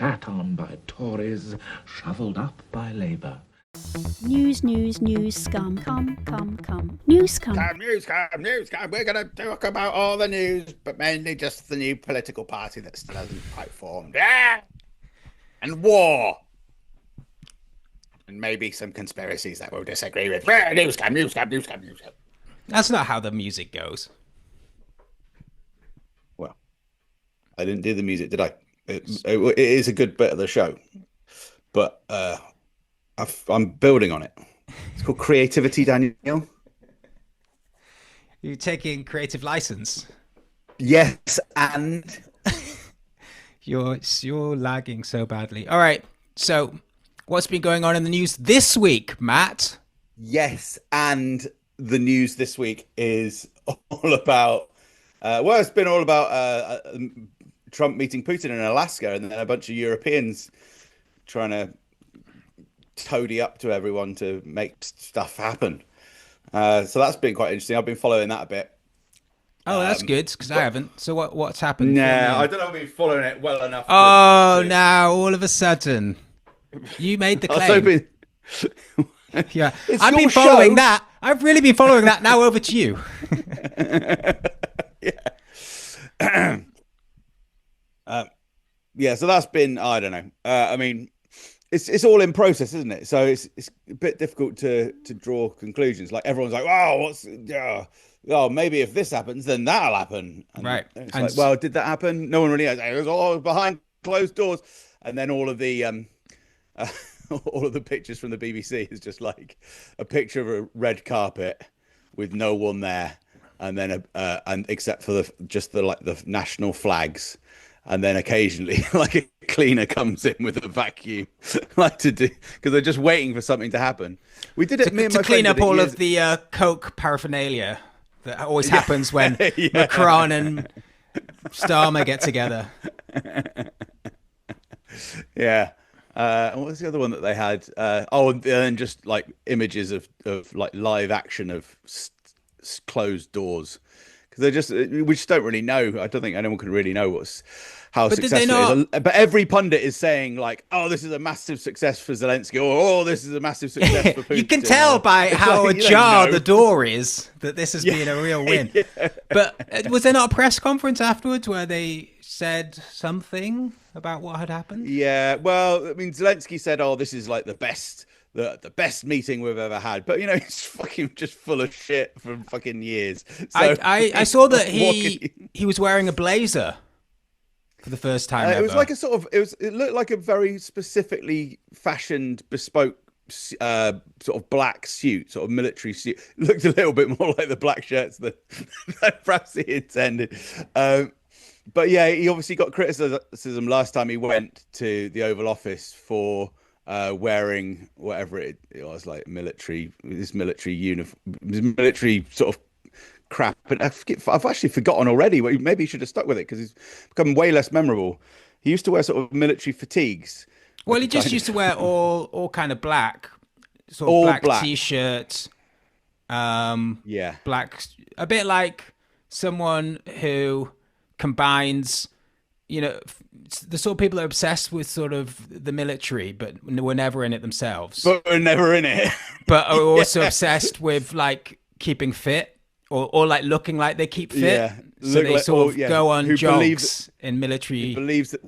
shat on by Tories, shoveled up by Labour. News, news, news, scum, come. News scum. News. We're going to talk about all the news, but mainly just the new political party that still hasn't quite formed. And war. And maybe some conspiracies that we'll disagree with. News scum. That's not how the music goes. Well, I didn't do the music, did I? It is a good bit of the show, but I'm building on it. It's called creativity, Daniel. You're taking creative license. Yes, and You're lagging so badly. All right. So, what's been going on in the news this week, Matt? yes, and the news this week is all about. It's been all about Trump meeting Putin in Alaska, and then a bunch of Europeans trying to toady up to everyone to make stuff happen. So that's been quite interesting. I've been following that a bit. Oh, that's good because I haven't. So what's happened? Nah, I don't know if I've been following it well enough. Oh, now all of a sudden, you made the I was claim. hoping. Yeah, It's I've your been following show. that. I've really been following that. Now over to you. Yeah, so that's been, I don't know. I mean, it's all in process, isn't it? So it's a bit difficult to draw conclusions. Like everyone's like, oh, maybe if this happens, then that'll happen. And Right. It's And like, well, did that happen? No one really knows. It was all behind closed doors, and then all of the all of the pictures from the BBC is just like a picture of a red carpet with no one there, and then and except for the national flags. And then occasionally, like a cleaner comes in with a vacuum, like to do because they're just waiting for something to happen. We did it. Me and to my clean friend up did it all years- of the Coke paraphernalia that always happens when Macron and Starmer get together. Yeah. What was the other one that they had? And then just like images of like live action of closed doors. Because we just don't really know. I don't think anyone can really know how But did they successful it is. not- But every pundit is saying like, "Oh, this is a massive success for Zelensky," or "Oh, this is a massive success for Putin." You can tell by It's how like, you don't ajar know. the door is that this has been a real win. But was there not a press conference afterwards where they said something about what had happened? Yeah, well, I mean, Zelensky said, "Oh, this is like the best meeting we've ever had," but it's fucking just full of shit from fucking years. So, I saw that what can he was wearing a blazer for the first time ever. It was like it looked like a very specifically fashioned, bespoke sort of black suit, sort of military suit. It looked a little bit more like the black shirts than perhaps he intended. But yeah, he obviously got criticism last time he went to the Oval Office for wearing whatever it was, like military sort of crap. And I've actually forgotten already. Maybe he should have stuck with it because he's become way less memorable. He used to wear sort of military fatigues. Well, he just used to wear all kind of black, sort of All black black. t-shirts. Yeah. Black, a bit like someone who combines, the sort of people that are obsessed with sort of the military, but were never in it themselves. But we're never in it. But are also obsessed with like keeping fit or like looking like they keep fit. Yeah. So Look they like- sort or, of yeah, go on who believe jogs in military. Believes that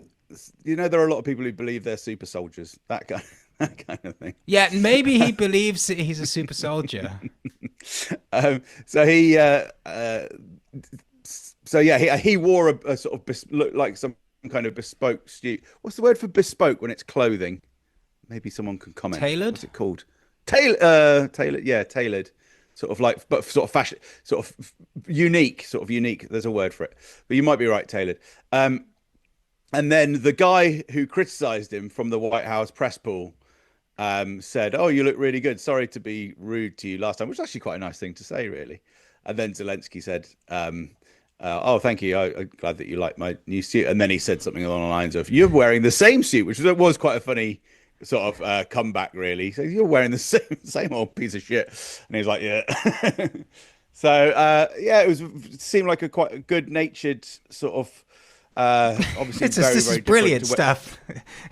there are a lot of people who believe they're super soldiers. That kind of thing. Yeah, maybe he believes that he's a super soldier. So he he wore a sort of looked like some kind of bespoke suit. What's the word for bespoke when it's clothing? Maybe someone can comment. Tailored? What's it called? Tailored. Yeah, tailored. Sort of like, but sort of fashion, sort of unique. There's a word for it, but you might be right. Tailored. And then the guy who criticised him from the White House press pool said, "Oh, you look really good. Sorry to be rude to you last time," which is actually quite a nice thing to say, really. And then Zelensky said, "Oh, thank you. I'm glad that you like my new suit." And then he said something along the lines of, "You're wearing the same suit," which was quite a funny sort of comeback, really. So you're wearing the same old piece of shit, and he's like, "Yeah." So it seemed like a quite a good-natured sort of Obviously, This very, is very brilliant different to stuff.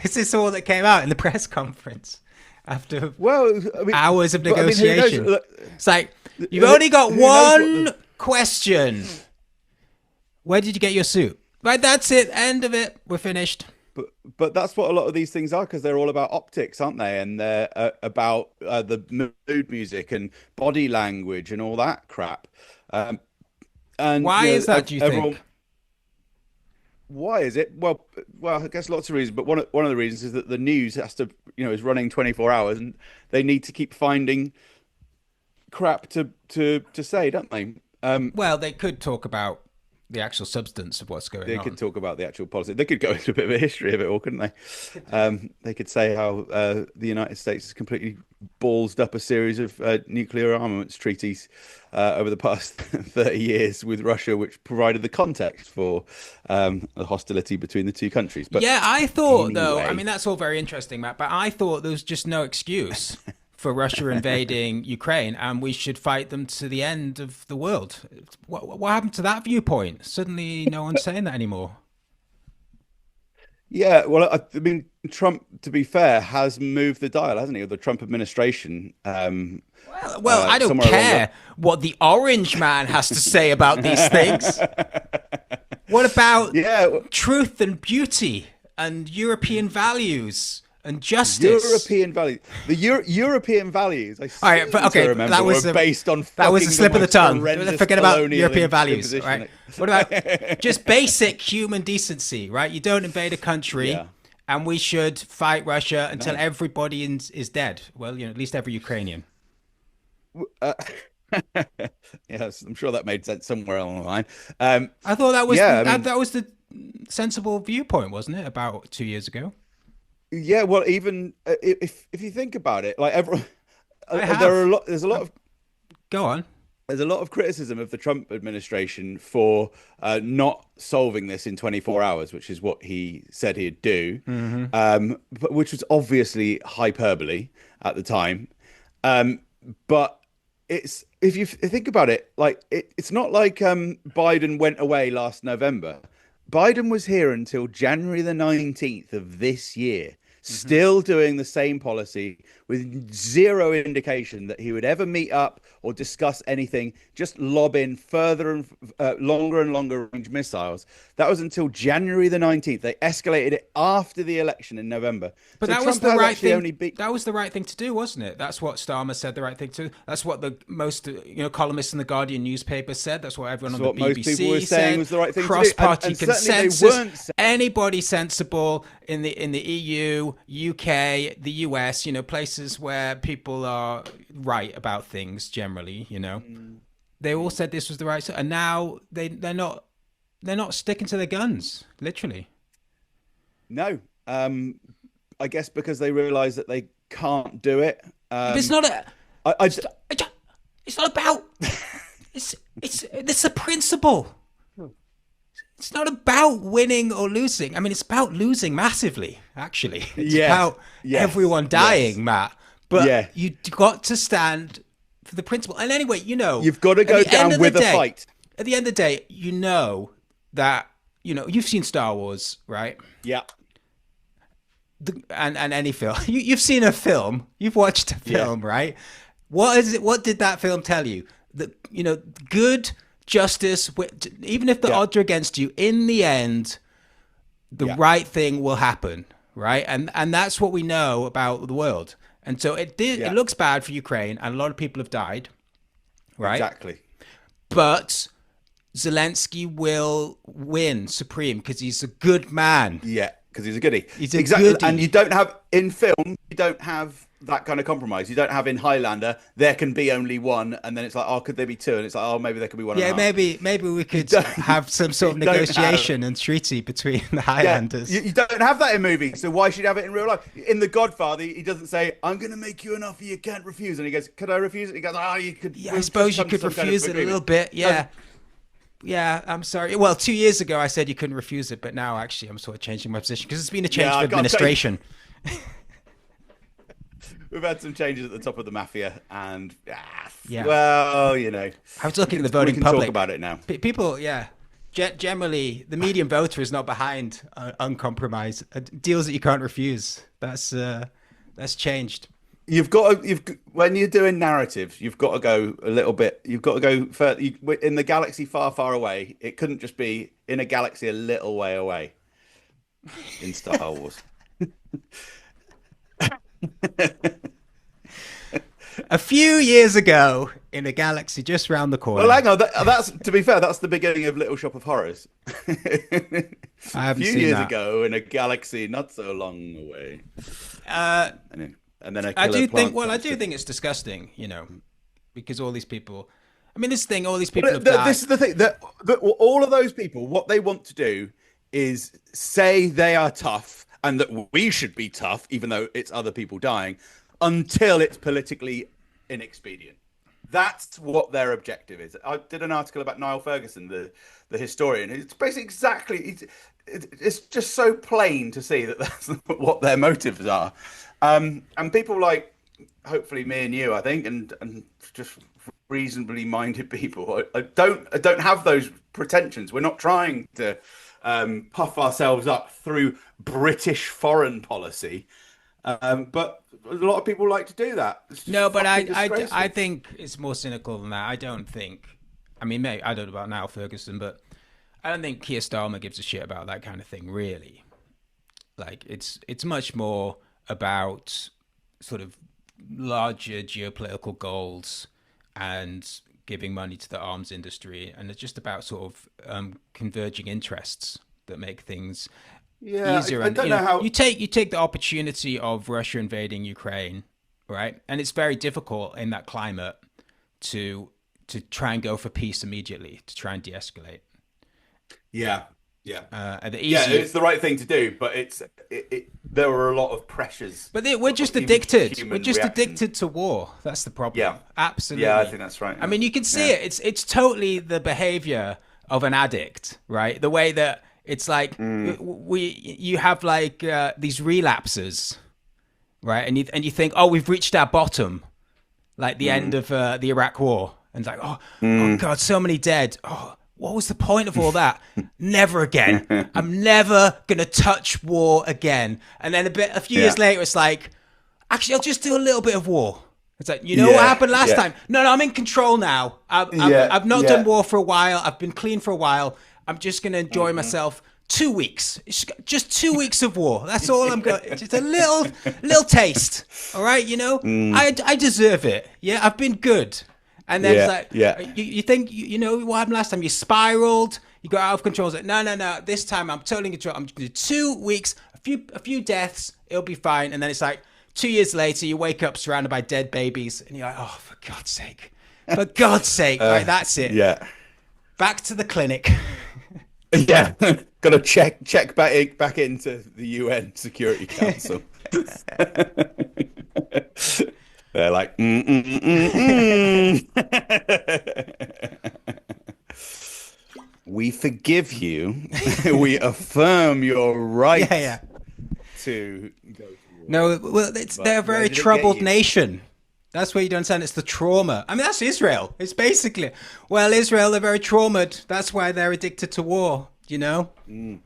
Is this all that came out in the press conference after Well, I mean, hours of but, I mean, who knows? negotiation? Look, It's like, you've only got who knows one what question. Where did you get your suit? Right, that's it. End of it. We're finished. but that's what a lot of these things are, because they're all about optics, aren't they? And they're about the mood music and body language and all that crap. And Why you know, is that, do you everyone, think? Why is it? Well, I guess lots of reasons, but one of the reasons is that the news has to, is running 24 hours, and they need to keep finding crap to say, don't they? Well, they could talk about the actual substance of what's going They on. could talk about the actual policy. They could go into a bit of a history of it all, couldn't they? They could say how the United States has completely ballsed up a series of nuclear armaments treaties over the past 30 years with Russia, which provided the context for the hostility between the two countries. But Yeah, I thought, though, I anyway. mean, that's all very interesting, Matt, but I thought there was just no excuse for Russia invading Ukraine, and we should fight them to the end of the world. What happened to that viewpoint? Suddenly no one's saying that anymore. Yeah, well, I mean, Trump, to be fair, has moved the dial, hasn't he? Or the Trump administration. Well, I don't somewhere along care what the orange man has to say about these things. What about Yeah, truth and beauty and European values and justice? European values. The European values. I All right, but okay, remember, that was were based on that was a fucking slip of the most tongue. horrendous Forget about colonial European values, imposition. right? What about just basic human decency, right? You don't invade a country, Yeah. and we should fight Russia until everybody is dead. Well, at least every Ukrainian. Yes, I'm sure that made sense somewhere along the line. I thought that was Yeah, I mean- that was the sensible viewpoint, wasn't it? About 2 years ago. Yeah, well, even if you think about it, like everyone, have. there's a lot of Go on. there's a lot of criticism of the Trump administration for not solving this in 24 hours, which is what he said he'd do, but which was obviously hyperbole at the time. But it's if you think about it, like it's not like Biden went away last November. Biden was here until January the 19th of this year, still doing the same policy with zero indication that he would ever meet up or discuss anything, just lob in further and longer and longer range missiles. That was until January the 19th. They escalated it after the election in November. But So that was Trump the has right actually thing. only be- That was the right thing to do, wasn't it? That's what Starmer said. The right thing to do. That's what the most columnists in the Guardian newspaper said. That's what everyone That's on what the most BBC people were saying said. was the right thing to do. Cross-party And certainly they consensus. weren't saying- Anybody sensible in the EU, UK, the US, places where people are right about things generally, they all said this was the right. And now they're not sticking to their guns, literally. No, I guess because they realise that they can't do it. But it's not a. I, It's not about. It's a principle. It's not about winning or losing. I mean, it's about losing massively. Actually, it's Yes, about yes, everyone dying, yes. Matt. But Yeah. you got to stand for the principle. And anyway, you've got to at go the end down of with the a day- fight. At the end of the day, that you've seen Star Wars, right? Yeah, And any film, you've seen a film, you've watched a film, right? What is it? What did that film tell you? That good justice, even if the odds are against you, in the end, the right thing will happen, right? And that's what we know about the world. And so it looks bad for Ukraine, and a lot of people have died, right? exactly. But Zelensky will win supreme because he's a good man. Yeah, because he's a goodie. He's a exactly, goodie. and you don't have in film. You don't have that kind of compromise. You don't have in Highlander. There can be only one, and then it's like, oh, could there be two? And it's like, oh, maybe there could be one. Yeah, and a half. maybe we could don't- have some sort of you don't have- negotiation and treaty between the Yeah, Highlanders. you don't have that in movies, so why should you have it in real life? In The Godfather, he doesn't say, "I'm going to make you an offer you can't refuse," and he goes, "Could I refuse it?" He goes, "Oh, you could." Yeah, we'll I suppose just you come to could some kind of refuse it a agreement." little bit. Yeah. Yeah, I'm sorry. Well, 2 years ago I said you couldn't refuse it, but now actually I'm sort of changing my position because it's been a change Yeah, of I gotta administration. We've had some changes at the top of the mafia, and Yeah. well, I was looking at the we voting can public. talk about it now. People, yeah. generally, the median voter is not behind uncompromised deals that you can't refuse. That's changed. When you're doing narratives, you've got to go a little bit. You've got to go further. In the galaxy far, far away, it couldn't just be in a galaxy a little way away. In Star Wars. A few years ago, in a galaxy just round the corner. Well, hang on. That's to be fair. That's the beginning of Little Shop of Horrors. I haven't a few seen years that. ago, in a galaxy not so long away. And then I do think it's disgusting, because all these people. I mean, this thing, all these people have died. This is the thing that all of those people, what they want to do is say they are tough and that we should be tough, even though it's other people dying, until it's politically inexpedient. That's what their objective is. I did an article about Niall Ferguson, the historian. It's basically exactly. It's just so plain to see that that's what their motives are. And people like, hopefully me and you, I think, and just reasonably minded people. I don't have those pretensions. We're not trying to puff ourselves up through British foreign policy. But a lot of people like to do that. No, but I think it's more cynical than that. I don't think. I mean, maybe I don't know about Niall Ferguson, but I don't think Keir Starmer gives a shit about that kind of thing, really. Like, it's much more about sort of larger geopolitical goals and giving money to the arms industry, and it's just about sort of converging interests that make things easier. I don't know how you take the opportunity of Russia invading Ukraine, right? And it's very difficult in that climate to try and go for peace immediately, to try and de-escalate. Yeah. It's the right thing to do, but there were a lot of pressures. But we're just addicted. Human We're just reaction. addicted to war. That's the problem. Yeah. Absolutely. Yeah, I think that's right. I mean, you can see it. It's totally the behavior of an addict, right? The way that it's like you have like these relapses, right? And you think, oh, we've reached our bottom, like the end of the Iraq War, and it's like, oh God, so many dead. Oh, what was the point of all that? Never again. I'm never gonna touch war again. And then a few years later, it's like, actually, I'll just do a little bit of war. It's like, what happened last time? No, I'm in control now. I've not done war for a while. I've been clean for a while. I'm just gonna enjoy myself. 2 weeks. It's just 2 weeks of war. That's all I'm going. Just a little taste. All right, I deserve it. Yeah, I've been good. And then it's like, you think, what happened last time? You spiraled, you got out of control. It's like, no, this time I'm totally in control. I'm going to do 2 weeks, a few deaths, it'll be fine. And then it's like 2 years later, you wake up surrounded by dead babies, and you're like, oh, for God's sake. For God's sake. Right, that's it. Yeah. Back to the clinic. Yeah. Got to check back into the UN Security Council. They're like, we forgive you. We affirm your right to go to war. No, well, they're a very troubled nation. That's what you don't understand. It's the trauma. I mean, that's Israel. It's basically, Israel, they're very traumatized. That's why they're addicted to war, They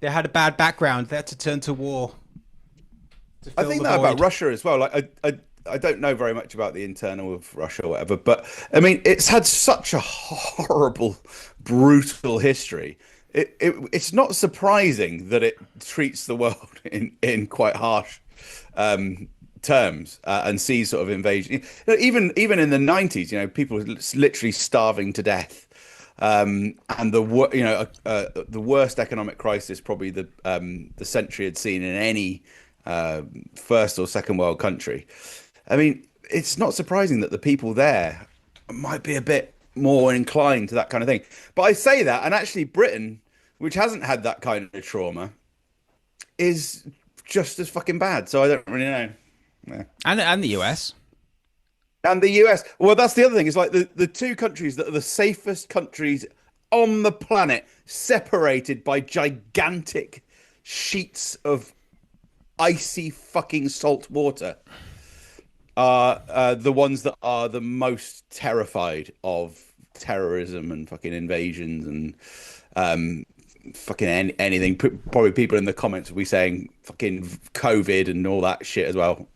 had a bad background. They had to turn to war. I think that about Russia as well. Like, I don't know very much about the internal of Russia or whatever, but I mean, it's had such a horrible, brutal history. It's not surprising that it treats the world in quite harsh terms and sees sort of invasion. Even in the 90s, people were literally starving to death, and the worst economic crisis probably the century had seen in any first or second world country. I mean, it's not surprising that the people there might be a bit more inclined to that kind of thing. But I say that, and actually Britain, which hasn't had that kind of trauma, is just as fucking bad. So I don't really know. Yeah. And the US. And the US. Well, that's the other thing. It's like the two countries that are the safest countries on the planet, separated by gigantic sheets of icy fucking salt water, are the ones that are the most terrified of terrorism and fucking invasions and fucking anything. Probably people in the comments will be saying fucking COVID and all that shit as well.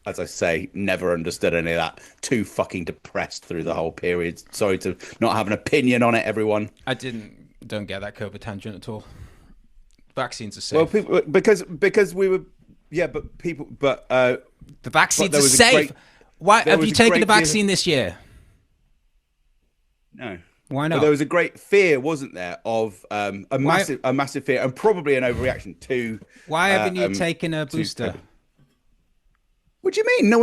As I say, never understood any of that. Too fucking depressed through the whole period. Sorry to not have an opinion on it, everyone. I don't get that COVID tangent at all. Vaccines are safe. Well, people, because we were, yeah, but people, but the vaccines are safe. Why have you taken the vaccine this year? No. Why not? But there was a great fear, wasn't there, of a massive fear, and probably an overreaction to. Why haven't you taken a booster? What do you mean? No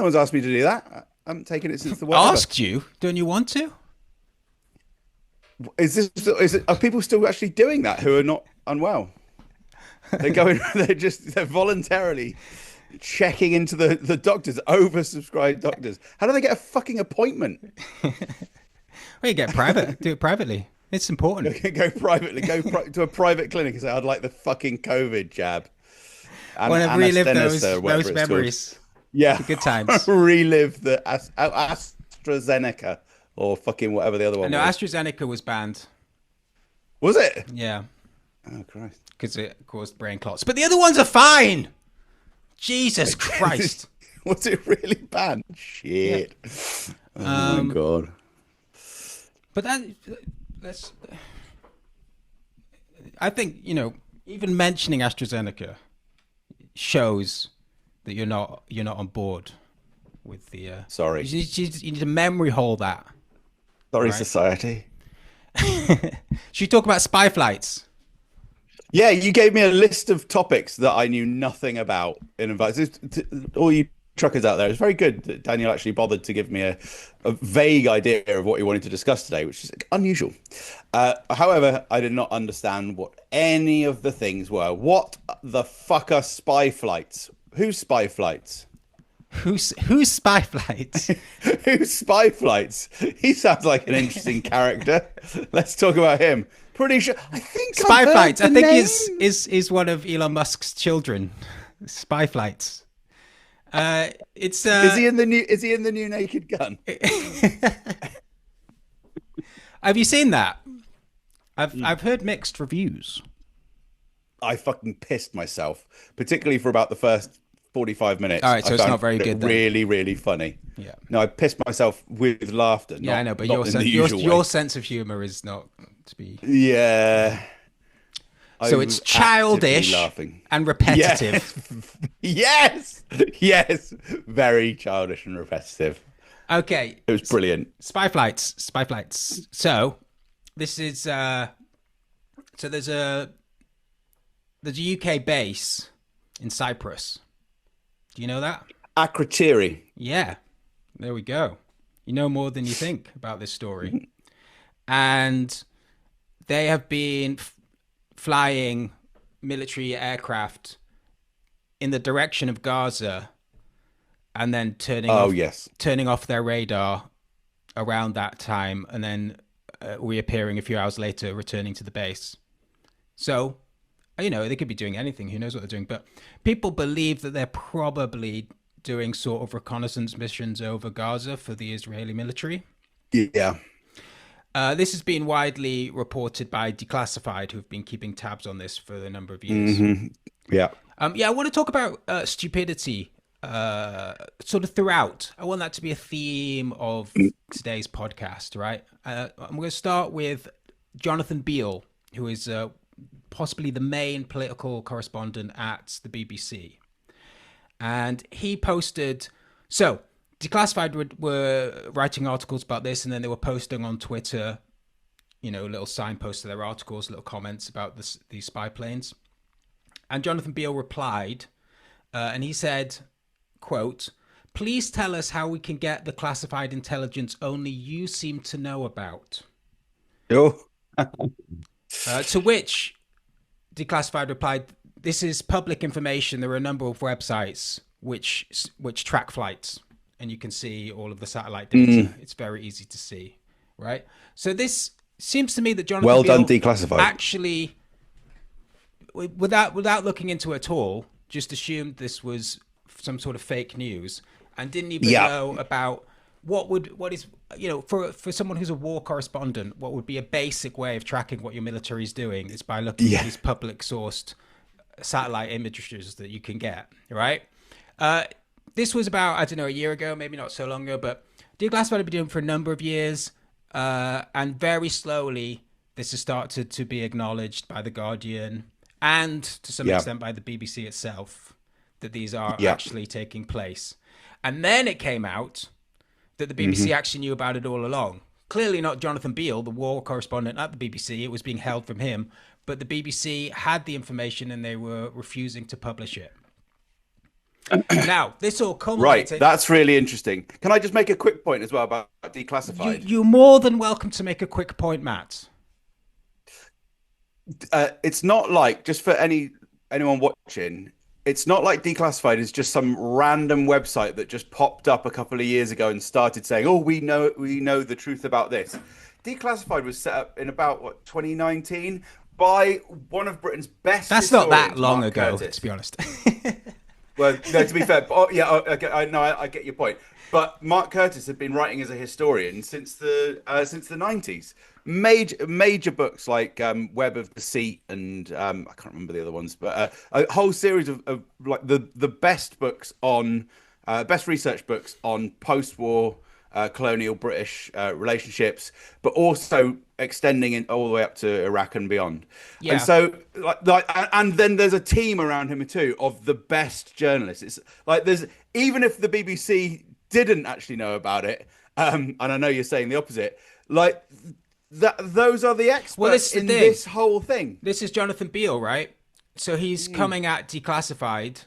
one's asked me to do that. I haven't taken it since the whatever. Asked you? Don't you want to? Are people still actually doing that who are not unwell? They're voluntarily checking into the doctors, oversubscribed doctors. How do they get a fucking appointment? Well, you get private. Do it privately. It's important. Go privately. Go to a private clinic and say, "I'd like the fucking COVID jab." I want to relive those memories. Yeah, the good times. Relive the AstraZeneca or fucking whatever the other one. No, was. AstraZeneca was banned. Was it? Yeah. Oh Christ! Because it caused brain clots. But the other ones are fine. Jesus Christ! Was it really banned? Shit! Yeah. Oh my God! But that's. I think even mentioning AstraZeneca shows that you're not on board with the. Sorry. You need to memory hold that. Sorry, right? Society. Should we talk about spy flights? Yeah, you gave me a list of topics that I knew nothing about in advance. All you truckers out there, it's very good that Daniel actually bothered to give me a vague idea of what he wanted to discuss today, which is unusual. However, I did not understand what any of the things were. What the fuck are spy flights? Who's spy flights? Who's spy flights? Who's spy flights? He sounds like an interesting character. Let's talk about him. Pretty sure. I think spy flights. I think is one of Elon Musk's children. Spy flights. It's Is he in the new Naked Gun? Have you seen that? I've heard mixed reviews. I fucking pissed myself, particularly for about the first 45 minutes. All right, so it's not very good. Really, really funny. Yeah. No, I pissed myself with laughter. Yeah, I know, but your sense of humor is not to be. Yeah. So it's childish and repetitive. Yes. Yes. Very childish and repetitive. Okay. It was brilliant. Spy flights. So this is so there's a UK base in Cyprus. Do you know that? Akrotiri. Yeah. There we go. You know more than you think about this story. And they have been flying military aircraft in the direction of Gaza and then turning off their radar around that time and then reappearing a few hours later, returning to the base. So, they could be doing anything. Who knows what they're doing? But people believe that they're probably doing sort of reconnaissance missions over Gaza for the Israeli military. Yeah. This has been widely reported by Declassified, who've been keeping tabs on this for a number of years. Mm-hmm. Yeah. I want to talk about stupidity sort of throughout. I want that to be a theme of today's podcast, right? I'm going to start with Jonathan Beale, who is possibly the main political correspondent at the BBC. And he posted... So, Declassified were writing articles about this, and then they were posting on Twitter, little signposts to their articles, little comments about these spy planes. And Jonathan Beale replied, and he said, quote, "Please tell us how we can get the classified intelligence only you seem to know about." Oh. To which Declassified replied, "This is public information. There are a number of websites which track flights, and you can see all of the satellite data. It's very easy to see, right?" So this seems to me that Jonathan Beale Declassified actually, without looking into it at all, just assumed this was some sort of fake news and didn't even know about what is, for someone who's a war correspondent, what would be a basic way of tracking what your military is doing is by looking at these public sourced satellite images that you can get, right? This was about, I don't know, a year ago, maybe not so long ago, but Declassified had been doing it for a number of years, and very slowly this has started to be acknowledged by The Guardian and to some extent by the BBC itself, that these are actually taking place. And then it came out that the BBC actually knew about it all along. Clearly not Jonathan Beale, the war correspondent at the BBC. It was being held from him. But the BBC had the information and they were refusing to publish it. Now, this all culminated... Right, that's really interesting. Can I just make a quick point as well about Declassified? You're more than welcome to make a quick point, Matt. It's not like, just for anyone watching, it's not like Declassified is just some random website that just popped up a couple of years ago and started saying, "Oh, we know the truth about this." Declassified was set up in about 2019 by one of Britain's best. That's not that long Mark ago, Curtis. to be honest. Well, no, to be fair, I get your point. But Mark Curtis had been writing as a historian since the 90s. Major books like Web of Deceit and I can't remember the other ones, but a whole series of like the best books on best research books on post-war colonial British relationships, but also extending it all the way up to Iraq and beyond. Yeah. And so and then there's a team around him too of the best journalists. It's like even if the BBC didn't actually know about it, and I know you're saying the opposite, like those are the experts in this whole thing. This is Jonathan Beale, right? So he's coming at Declassified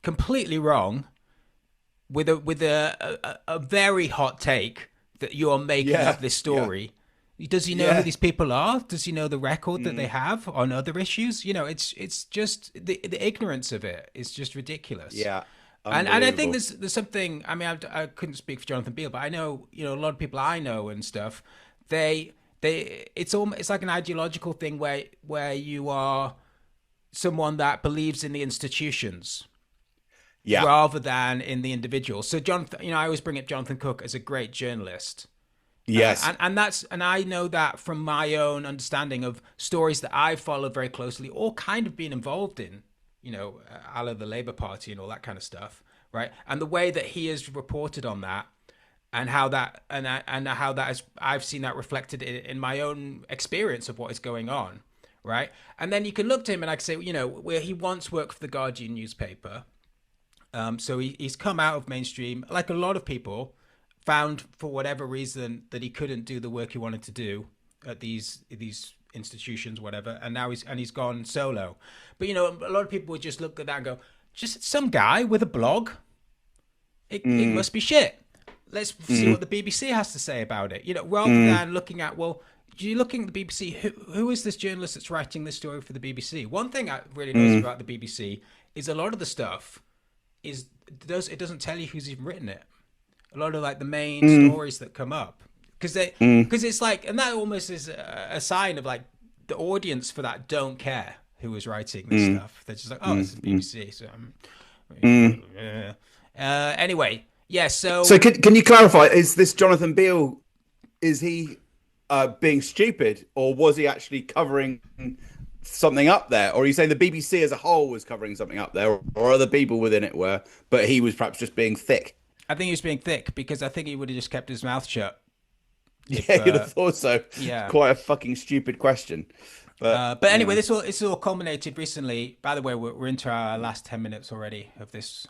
completely wrong with a very hot take that you're making up this story. Does he know who these people are? Does he know the record that they have on other issues? It's just the ignorance of it is just ridiculous. Yeah. And I think there's something. I mean, I couldn't speak for Jonathan Beale, but I know a lot of people I know and stuff. It's like an ideological thing where you are someone that believes in the institutions, rather than in the individual. So Jonathan, I always bring up Jonathan Cook as a great journalist. Yes, and I know that from my own understanding of stories that I followed very closely, or kind of been involved in. A la the Labour Party and all that kind of stuff, right? And the way that he has reported on that, and how that and how that is, I've seen that reflected in my own experience of what is going on, right? And then you can look to him and I can say, where he once worked for the Guardian newspaper, so he's come out of mainstream, like a lot of people, found for whatever reason that he couldn't do the work he wanted to do at these institutions, whatever, and now he's gone solo. But a lot of people would just look at that and go, just some guy with a blog. It must be shit. Let's see what the BBC has to say about it. Rather than looking at, well, you're looking at the BBC. Who is this journalist that's writing this story for the BBC? One thing I really noticed about the BBC is a lot of the stuff it doesn't tell you who's even written it. A lot of like the main stories that come up. Because it's like, and that almost is a sign of like the audience for that don't care who is writing this stuff. They're just like, oh, this is BBC. So anyway, yeah. So can you clarify? Is this Jonathan Beale? Is he being stupid, or was he actually covering something up there? Or are you saying the BBC as a whole was covering something up there, or other people within it were, but he was perhaps just being thick? I think he was being thick because I think he would have just kept his mouth shut. You'd have thought so. Yeah. Quite a fucking stupid question. But anyway, this all culminated recently. By the way, we're into our last 10 minutes already of this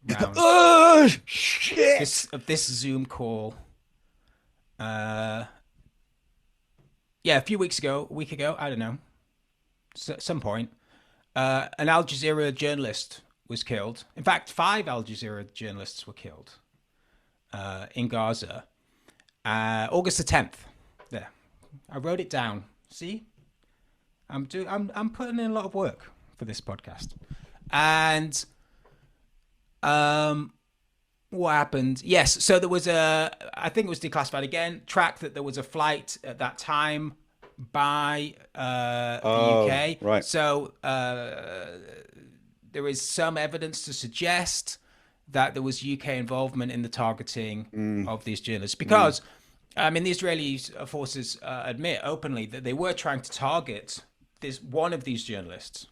round. Oh, shit! Of this Zoom call. A few weeks ago, a week ago, I don't know, some point, an Al Jazeera journalist was killed. In fact, 5 Al Jazeera journalists were killed in Gaza. August the 10th. There, I wrote it down. See, I'm putting in a lot of work for this podcast. And what happened? Yes, so there was I think it was Declassified again, tracked that there was a flight at that time by the UK. Right. So there is some evidence to suggest that there was UK involvement in the targeting of these journalists, because I mean, the Israeli forces admit openly that they were trying to target one of these journalists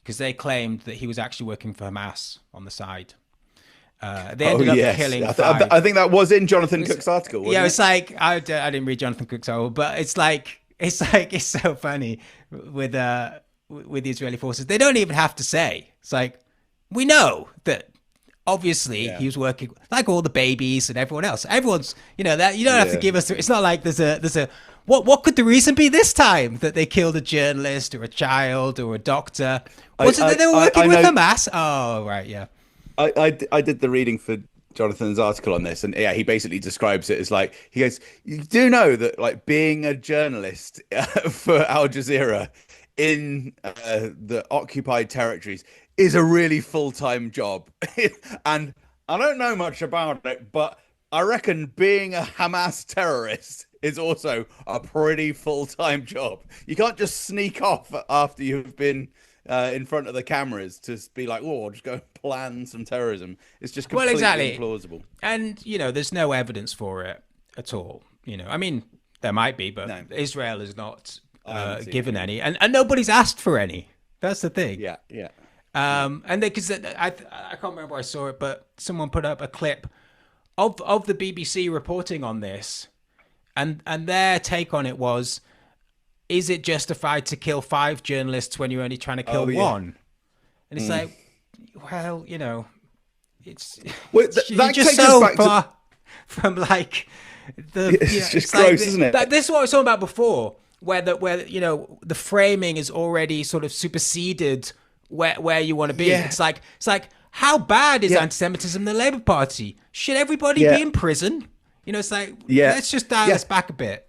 because they claimed that he was actually working for Hamas on the side. They ended up killing five. I think that was in Jonathan Cook's article. Yeah, Wasn't it's like I didn't read Jonathan Cook's article, but it's so funny with the Israeli forces. They don't even have to say. It's like, we know that obviously he was working like all the babies and everyone else. Everyone's, that you don't have to give us. It's not like there's a what could the reason be this time that they killed a journalist or a child or a doctor? Was it that they were working with Hamas? Oh, right, yeah. I did the reading for Jonathan's article on this, and he basically describes it as like, he goes, you do know that like being a journalist for Al Jazeera in the occupied territories is a really full-time job. And I don't know much about it, but I reckon being a Hamas terrorist is also a pretty full-time job. You can't just sneak off after you've been in front of the cameras to be like, oh, I'll just go plan some terrorism. It's just completely implausible. And, there's no evidence for it at all. I mean, there might be, but Israel is not given any. And nobody's asked for any. That's the thing. Yeah. And because I can't remember where I saw it, but someone put up a clip of the BBC reporting on this. And their take on it was, is it justified to kill 5 journalists when you're only trying to kill one? And it's like, well, it's that just so far from like the. It's just gross, isn't it? This is what I was talking about before, where the framing is already sort of superseded where you want to be. It's like how bad is anti-Semitism in the Labour Party? Should everybody be in prison? It's like let's just dial this back a bit.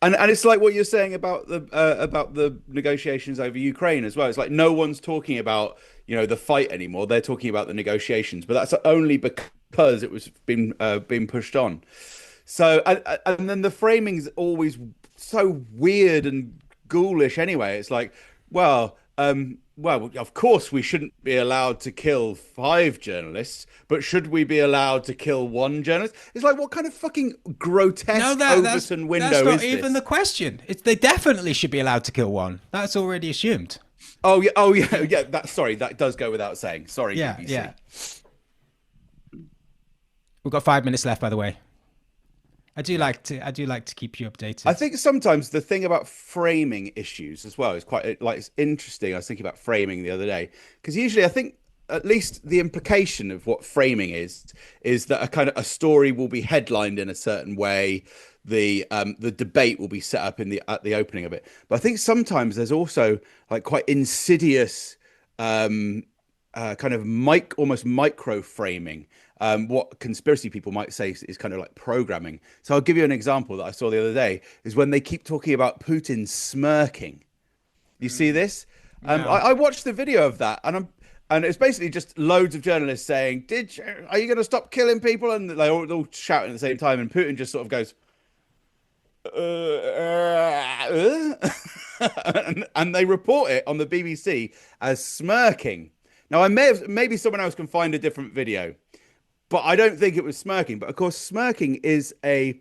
And it's like what you're saying about the negotiations over Ukraine as well. It's like no one's talking about the fight anymore. They're talking about the negotiations, but that's only because it was being pushed on. So and then the framing's always so weird and ghoulish. Anyway, it's like, well, of course we shouldn't be allowed to kill 5 journalists, but should we be allowed to kill 1 journalist? It's like, what kind of fucking grotesque Overton window is this? That's not even the question. They definitely should be allowed to kill 1. That's already assumed. Oh yeah. That does go without saying. Sorry, BBC. Yeah. We've got 5 minutes left, by the way. I do like to keep you updated. I think sometimes the thing about framing issues as well is quite it's interesting. I was thinking about framing the other day, because usually I think at least the implication of what framing is that a story will be headlined in a certain way. The debate will be set up at the opening of it. But I think sometimes there's also like quite insidious kind of almost micro framing. What conspiracy people might say is kind of like programming. So I'll give you an example that I saw the other day, is when they keep talking about Putin smirking. You see this? I watched the video of that, and it's basically just loads of journalists saying, are you going to stop killing people? And they all shouting at the same time, and Putin just sort of goes, and they report it on the BBC as smirking. Now, maybe someone else can find a different video, but I don't think it was smirking. But of course, smirking is a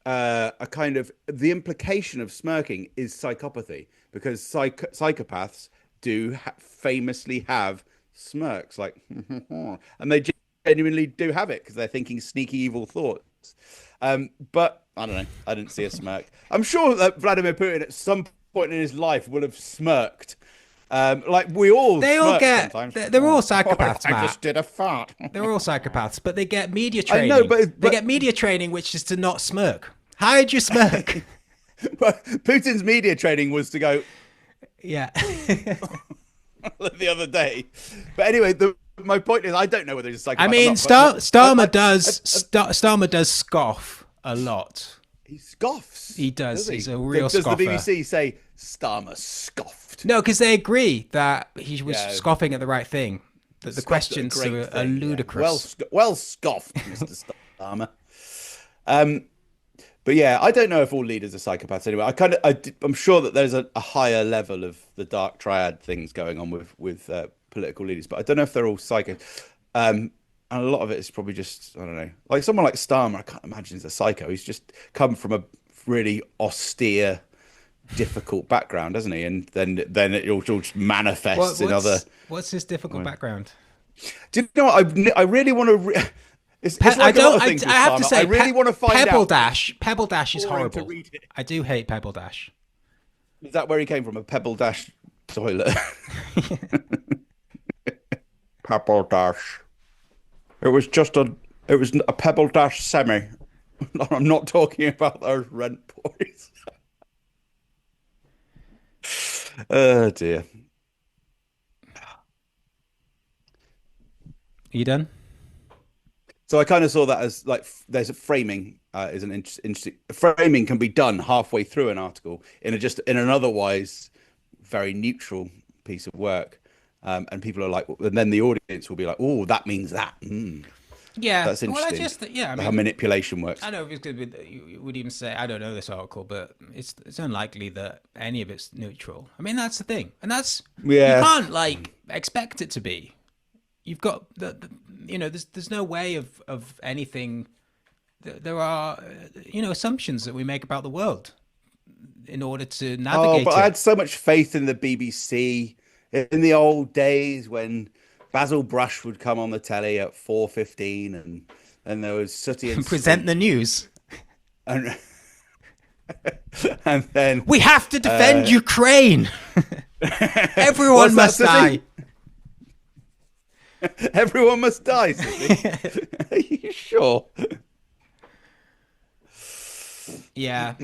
kind of, the implication of smirking is psychopathy, because psychopaths do famously have smirks, like, and they genuinely do have it because they're thinking sneaky evil thoughts. But I don't know. I didn't see a smirk. I'm sure that Vladimir Putin at some point in his life will have smirked. Like they all get. They're all psychopaths, Matt. I just did a fart. They're all psychopaths, but they get media training. I know, but they get media training, which is to not smirk. Hide your smirk. But Putin's media training was to go. Yeah. The other day, but anyway, my point is, I don't know whether he's a psychopath. I mean, Starmer does scoff a lot. He scoffs. He does. Does he? He's a real does scoffer. Does the BBC say Starmer scoffed? No, because they agree that he was scoffing at the right thing. That the questions are ludicrous. Yeah. Well scoffed, Mr. Starmer. But yeah, I don't know if all leaders are psychopaths anyway. I'm sure that there's a higher level of the dark triad things going on with political leaders, but I don't know if they're all psycho. And a lot of it is probably just, I don't know, like someone like Starmer. I can't imagine he's a psycho. He's just come from a really austere, difficult background, hasn't he? And then it all just manifests in other. What's his difficult background? Do you know what? I really want to. It's like a lot of things with I have to Starmer. say, I really want to find Pebble out. Dash. Pebble Dash is Boring to horrible. read it. I do hate Pebble Dash. Is that where he came from? A Pebble Dash toilet? Pebble Dash. It was a Pebble Dash semi. I'm not talking about those rent boys. Oh dear. Are you done? So I kind of saw that as like there's a framing is an interesting framing can be done halfway through an article in an otherwise very neutral piece of work, and people are like, and then the audience will be like, oh, that means that. Yeah, That's interesting. I mean, How manipulation works. I know you would even say I don't know this article, but it's unlikely that any of it's neutral. I mean, that's the thing, and that's you can't like expect it to be. You've got there's no way of anything. There are assumptions that we make about the world in order to navigate. Oh, but I had so much faith in the BBC in the old days when Basil Brush would come on the telly at 4:15 and there was Sooty and present the news. And then we have to defend Ukraine. Everyone must die. Everyone must die, Sooty. Are you sure? Yeah.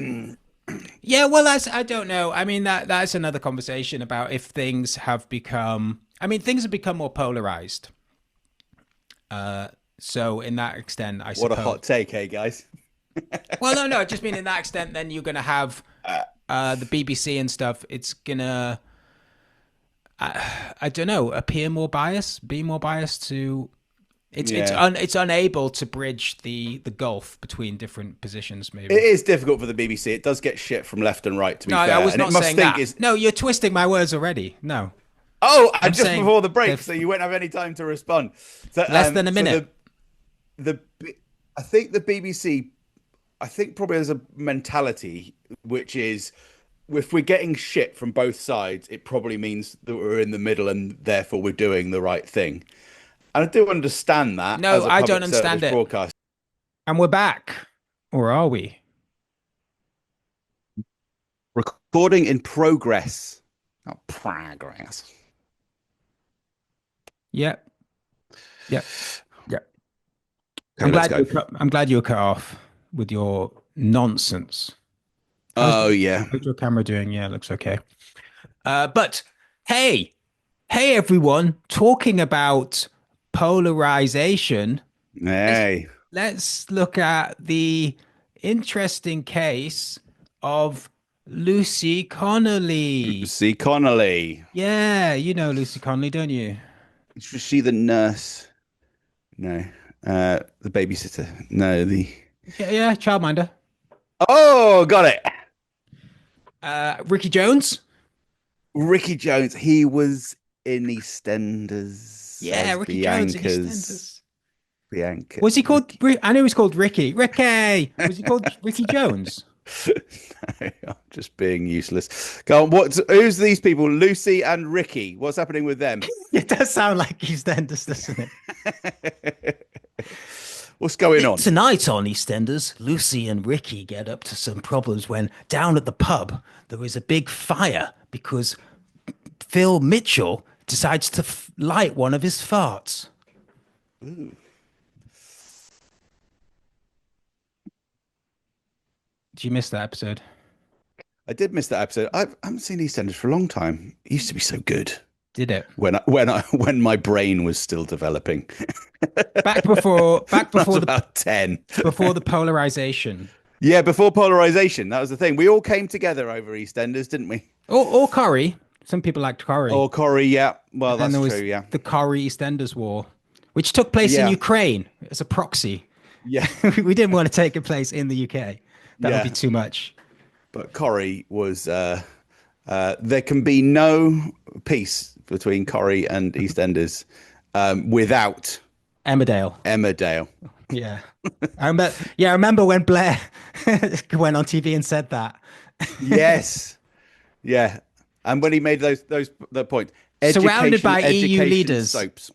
Yeah, well, I don't know. I mean, that's another conversation about if things have become... I mean, things have become more polarized. So in that extent, I suppose... What a hot take, hey, guys? Well, no, I just mean in that extent, then you're going to have the BBC and stuff. It's going to, I don't know, be more biased to... It's unable to bridge the gulf between different positions. Maybe it is difficult for the BBC. It does get shit from left and right. To be fair, I was not saying that. No, you're twisting my words already. No. Oh, I'm just before the break, so you won't have any time to respond. So, less than a minute. I think the BBC, probably has a mentality which is, if we're getting shit from both sides, it probably means that we're in the middle and therefore we're doing the right thing. And I do understand that. No, I don't understand it. Broadcast. And we're back. Or are we? Recording in progress. Not progress. Yep. I'm glad you were cut off with your nonsense. Oh, yeah. How's your camera doing? Yeah, it looks okay. But hey everyone, talking about polarization. Hey. Let's look at the interesting case of Lucy Connolly. Lucy Connolly. Yeah, you know Lucy Connolly, don't you? Is she the nurse? No. The babysitter? No, Yeah, childminder. Oh, got it. Ricky Jones. He was in EastEnders. Yeah, Ricky Jones in EastEnders. Bianca. Was he called? I know he was called Ricky. Ricky. Was he called Ricky Jones? No, I'm just being useless. Go on. Who's these people? Lucy and Ricky. What's happening with them? It does sound like EastEnders, doesn't it? What's going on? Tonight on EastEnders, Lucy and Ricky get up to some problems when down at the pub there is a big fire because Phil Mitchell decides to light one of his farts. Ooh. Did you miss that episode? I did miss that episode. I haven't seen EastEnders for a long time. It used to be so good. Did it? When my brain was still developing. Back before about 10. Before the polarization. Yeah, before polarization. That was the thing. We all came together over EastEnders, didn't we? Or Corrie. Some people liked Corrie. Or Corrie, yeah. Well, that's true, yeah. The Corrie EastEnders War, which took place in Ukraine as a proxy. Yeah. We didn't want to take a place in the UK. That would be too much. But Corrie was... there can be no peace between Corrie and EastEnders without Emmerdale. Emmerdale. Yeah. I remember when Blair went on TV and said that. Yes. Yeah. And when he made the point, Surrounded by EU education leaders. soaps.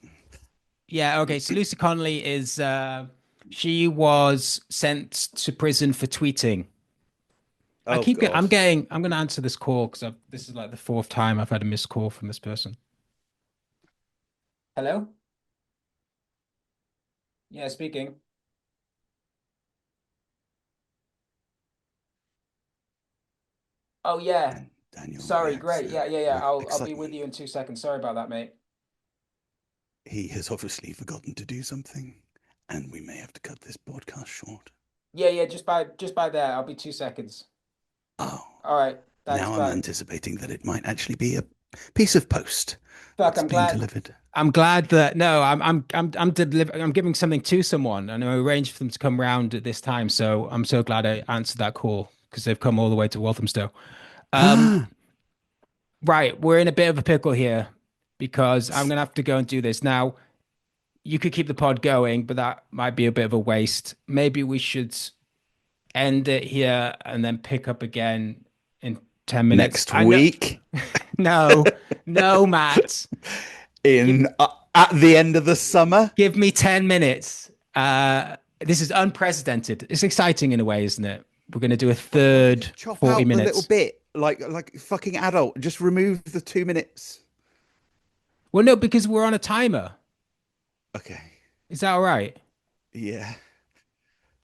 Yeah, okay. So Lucy Connolly is she was sent to prison for tweeting. Oh, I'm going to answer this call because this is like the fourth time I've had a missed call from this person. Hello? Yeah, speaking. Oh yeah. Daniel Sorry, reacts, great. Yeah. I'll be excitedly. with you in 2 seconds. Sorry about that, mate. He has obviously forgotten to do something, and we may have to cut this podcast short. Yeah, just by there. I'll be 2 seconds. Oh. All right. Thanks, Now bye. I'm anticipating that it might actually be a piece of post. Fuck, that's I'm being glad. delivered. I'm glad that no, I'm giving something to someone, and I arranged for them to come round at this time. So I'm so glad I answered that call because they've come all the way to Walthamstow. Right, we're in a bit of a pickle here because I'm gonna have to go and do this now. You could keep the pod going, but that might be a bit of a waste. Maybe we should end it here and then pick up again in 10 minutes. Next week? No, Matt. At the end of the summer? Give me 10 minutes. This is unprecedented. It's exciting in a way, isn't it? We're going to do a third Chop 40 out minutes. a little bit, like fucking adult. Just remove the 2 minutes. Well, no, because we're on a timer. Okay. Is that all right? Yeah.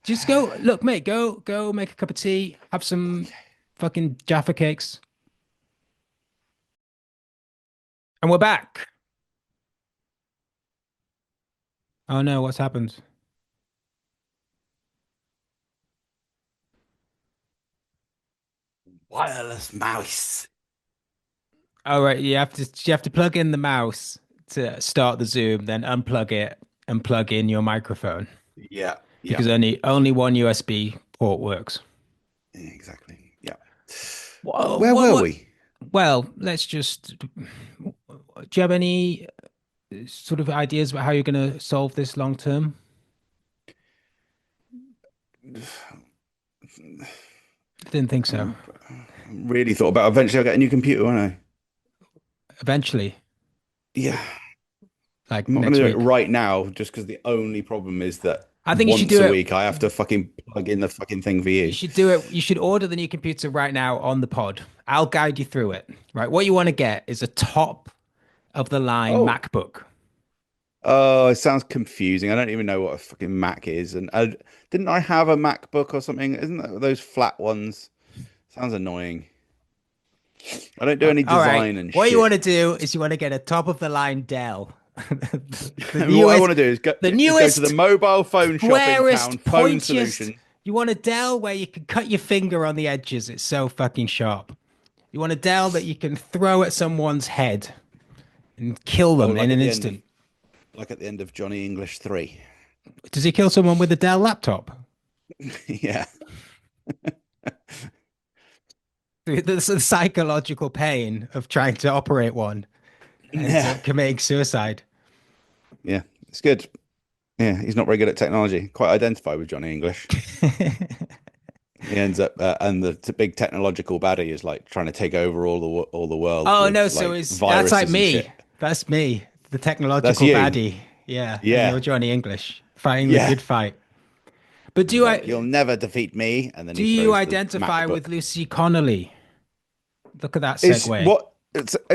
Just go, look, mate, go make a cup of tea, have some fucking Jaffa cakes. And we're back. Oh no, what's happened? Wireless mouse. All right, you have to plug in the mouse to start the Zoom, then unplug it and plug in your microphone. Yeah. Because only one USB port works. Yeah, exactly. Yeah. Where were we? Well, let's just. Do you have any sort of ideas about how you're going to solve this long term? Didn't think so. Really thought about eventually I'll get a new computer, won't I? Eventually. Yeah. Like I'm not next gonna week. do it right now, just because the only problem is that I think you should once do a it. week I have to fucking plug in the fucking thing for you. You should do it. You should order the new computer right now on the pod. I'll guide you through it. Right. What you want to get is a top of the line MacBook. Oh, it sounds confusing. I don't even know what a fucking Mac is. And didn't I have a MacBook or something? Isn't that those flat ones? Sounds annoying. I don't do any All right. design and What shit. you want to do is you want to get a top of the line Dell. What I want to do is go to the mobile phone shop in town, Phone Solutions. You want a Dell where you can cut your finger on the edges. It's so fucking sharp. You want a Dell that you can throw at someone's head and kill them in an instant. Like at the end of Johnny English 3. Does he kill someone with a Dell laptop? Yeah. The psychological pain of trying to operate one and committing suicide. Yeah, it's good. Yeah, he's not very good at technology. Quite identify with Johnny English. He ends up, and the big technological baddie is like trying to take over all the world. Oh with, no, like, so that's like me. That's me, the technological baddie. Yeah, yeah. And you're Johnny English fighting the good fight. But you'll never defeat me. And then do you identify with Lucy Connolly? Look at that segue.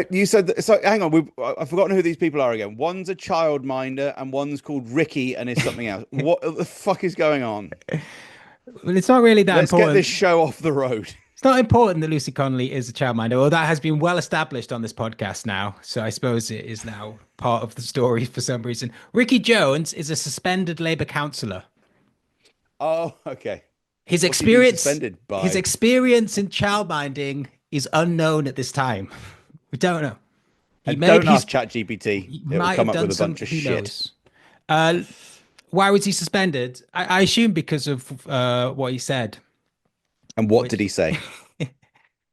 You said that, so hang on, I've forgotten who these people are again. One's a childminder and one's called Ricky and is something else. What the fuck is going on? Well, it's not really that important. Let's get this show off the road. It's not important that Lucy Connolly is a childminder. Well, that has been well established on this podcast now. So I suppose it is now part of the story for some reason. Ricky Jones is a suspended Labour councillor. Oh, okay. His experience in childminding is unknown at this time. We don't know. Don't ask ChatGPT. It will come up with a bunch of shit. Why was he suspended? I assume because of what he said. And what did he say?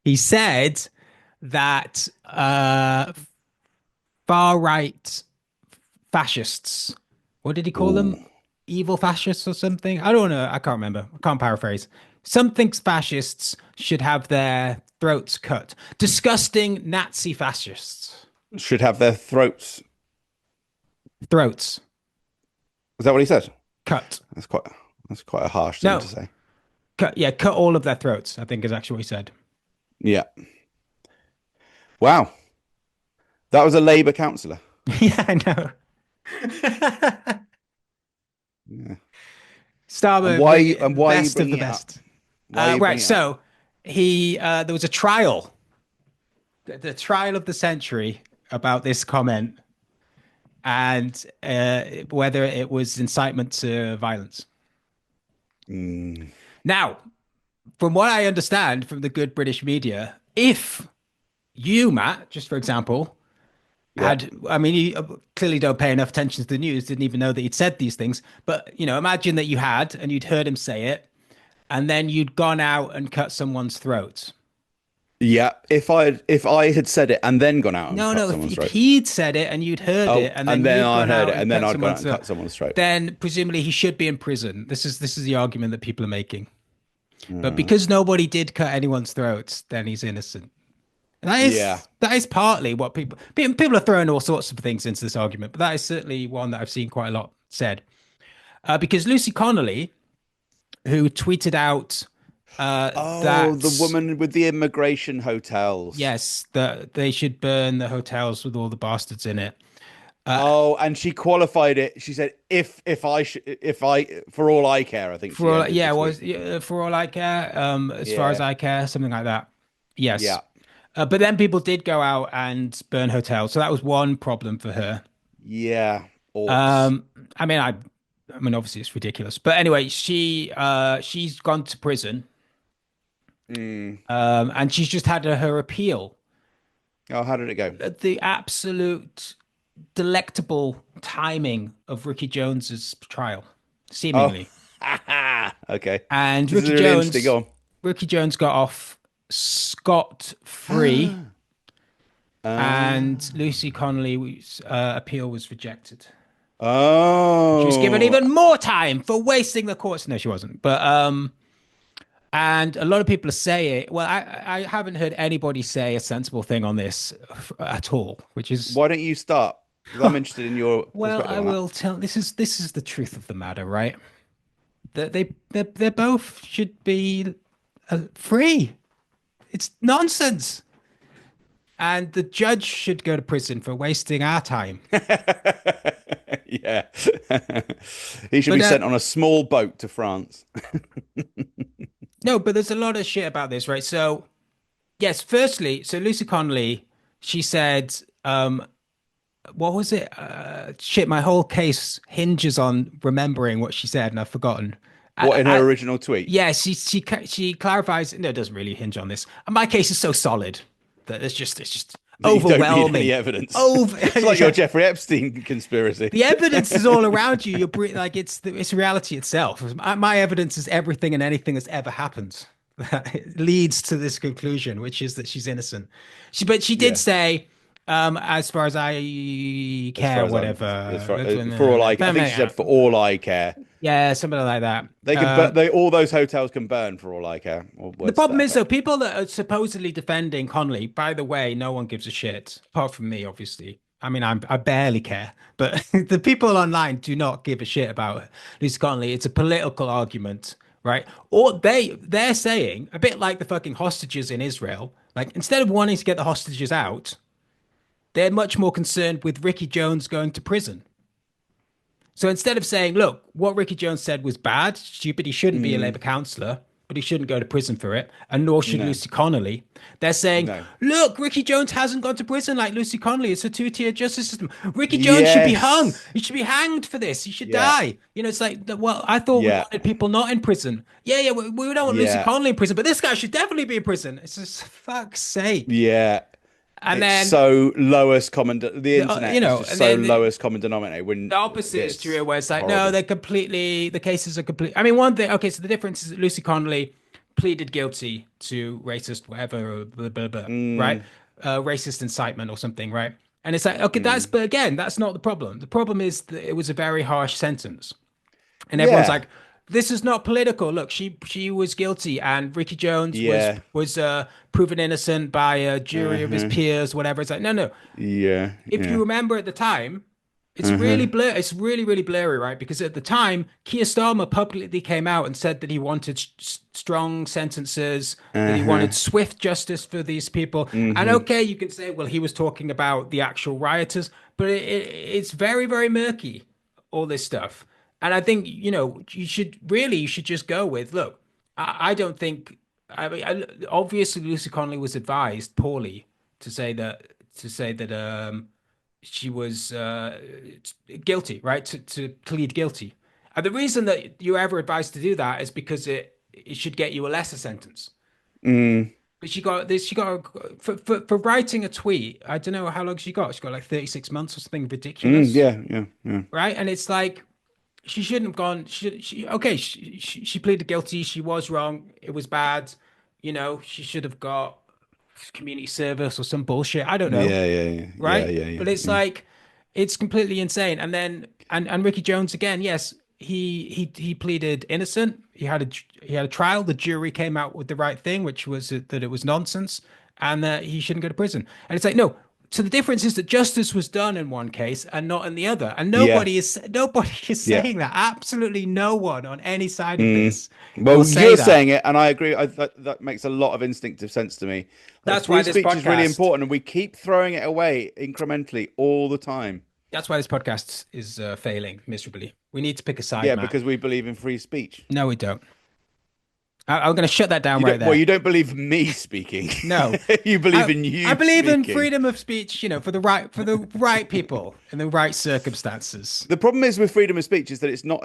He said that far-right fascists What did he call them? Evil fascists or something? I don't know. I can't remember. I can't paraphrase. Some thinks fascists should have their throats cut. Disgusting Nazi fascists. Should have their throats. Throats Is that what he said? cut. That's quite a harsh thing No. to say. Cut. Yeah, cut all of their throats, I think is actually what he said. Yeah. Wow. That was a Labour councillor. Yeah, I know. Yeah. Starmer, And why are you best of bringing the it up? best. Why are you Right, bringing it so he there was a trial, the trial of the century about this comment and whether it was incitement to violence. Now, from what I understand from the good British media, if you, Matt, just for example, I mean, you clearly don't pay enough attention to the news, didn't even know that he'd said these things. But, imagine that you had and you'd heard him say it, and then you'd gone out and cut someone's throat. Yeah, if I had said it and then gone out and cut No, someone's if throat. he'd said it and you'd heard it, and then you'd I gone heard out it, and then cut I'd gone out someone's and cut someone's throat. then presumably he should be in prison. This is the argument that people are making. But because nobody did cut anyone's throats, then he's innocent. And that is partly what people are throwing all sorts of things into this argument, but that is certainly one that I've seen quite a lot said. Because Lucy Connolly, who tweeted out that the woman with the immigration hotels. yes, that they should burn the hotels with all the bastards in it. And she qualified it. She said, "If I, for all I care." I think For all, for all I care, as far as I care, something like that. Yes. Yeah. But then people did go out and burn hotels, so that was one problem for her. Yeah. I mean, obviously it's ridiculous, but anyway, she's gone to prison, and she's just had her appeal. Oh, how did it go? The absolute delectable timing of Ricky Jones's trial, seemingly. Okay. And This is really interesting. Go on. Ricky Jones got off scot-free, and Lucy Connolly's appeal was rejected. Oh. She was given even more time for wasting the courts. No, she wasn't. But and a lot of people are saying, well, I haven't heard anybody say a sensible thing on this at all, which is Why don't you start? Because I'm interested in your well, perspective I on that. will tell. This is the truth of the matter, right? That they both should be free. It's nonsense. And the judge should go to prison for wasting our time. Yeah. He should be sent on a small boat to France. No, but there's a lot of shit about this, right? So, yes, firstly, so Lucy Connolly, she said, what was it? Shit, my whole case hinges on remembering what she said, and I've forgotten. What, in her original tweet? Yeah, she clarifies. No, it doesn't really hinge on this. And my case is so solid that it's just You don't overwhelming. need any evidence. Over, It's like your Jeffrey Epstein conspiracy. the evidence is all around you. Like it's reality itself. My evidence is everything and anything that's ever happened. It leads to this conclusion, which is that she's innocent. But she did say, as far as I care, whatever. For all I care. I think she said, for all I care. Yeah, something like that. They can all those hotels can burn for all I care. The problem is, though, people that are supposedly defending Connolly, by the way, no one gives a shit, apart from me, obviously. I mean, I barely care, but the people online do not give a shit about Lucy Connolly. It's a political argument, right? Or they're saying, a bit like the fucking hostages in Israel, like instead of wanting to get the hostages out, they're much more concerned with Ricky Jones going to prison. So instead of saying, look, what Ricky Jones said was bad, stupid, he shouldn't be a Labour councillor, but he shouldn't go to prison for it, and nor should Lucy Connolly. They're saying, look, Ricky Jones hasn't gone to prison like Lucy Connolly. It's a two-tier justice system. Ricky Jones should be hung. He should be hanged for this. He should die. It's like, well, I thought we wanted people not in prison. Yeah, we don't want Lucy Connolly in prison, but this guy should definitely be in prison. It's just, fuck's sake. Yeah. And it's then so lowest common, the internet is just so lowest common denominator. When the opposite is true, where it's like, no, the cases are complete. I mean, one thing, okay, so the difference is that Lucy Connolly pleaded guilty to racist, whatever, blah, blah, blah, right? Racist incitement or something, right? And it's like, okay, but again, that's not the problem. The problem is that it was a very harsh sentence. And everyone's Yeah. like, this is not political. Look, she was guilty, and Ricky Jones Yeah. was proven innocent by a jury of his peers, whatever. It's like, no. Yeah. If you Yeah. remember at the time, it's really blur. It's really, really blurry, right? Because at the time, Keir Starmer publicly came out and said that he wanted strong sentences, that he wanted swift justice for these people. And okay, you can say, well, he was talking about the actual rioters, but it's very, very murky, all this stuff. And I think, you should just go with, look, I don't think, I mean, obviously Lucy Connolly was advised poorly to say that she was guilty, right? To plead guilty. And the reason that you're ever advised to do that is because it should get you a lesser sentence. But she got this. She got for writing a tweet. I don't know how long she got. She got like 36 months or something ridiculous. Yeah. Right. And it's like she shouldn't have gone. She pleaded guilty. She was wrong. It was bad. She should have got community service or some bullshit. I don't know. Yeah. Right. Yeah. But it's like, it's completely insane. And then, and Ricky Jones again, yes, he pleaded innocent. He had a trial. The jury came out with the right thing, which was that it was nonsense and that he shouldn't go to prison. And it's like, no. So the difference is that justice was done in one case and not in the other. And nobody is saying that. Absolutely no one on any side of this. Well, will say you're that. saying it, and I agree. That makes a lot of instinctive sense to me. That's free why this speech is really podcast- important, and we keep throwing it away incrementally all the time. That's why this podcast is failing miserably. We need to pick a side. Yeah, Matt. because we believe in free speech. No, we don't. I'm going to shut that down You right don't- there. Well, you don't believe me speaking. No. You believe in you. I believe in speaking. freedom of speech, for the right people in the right circumstances. The problem is with freedom of speech is that it's not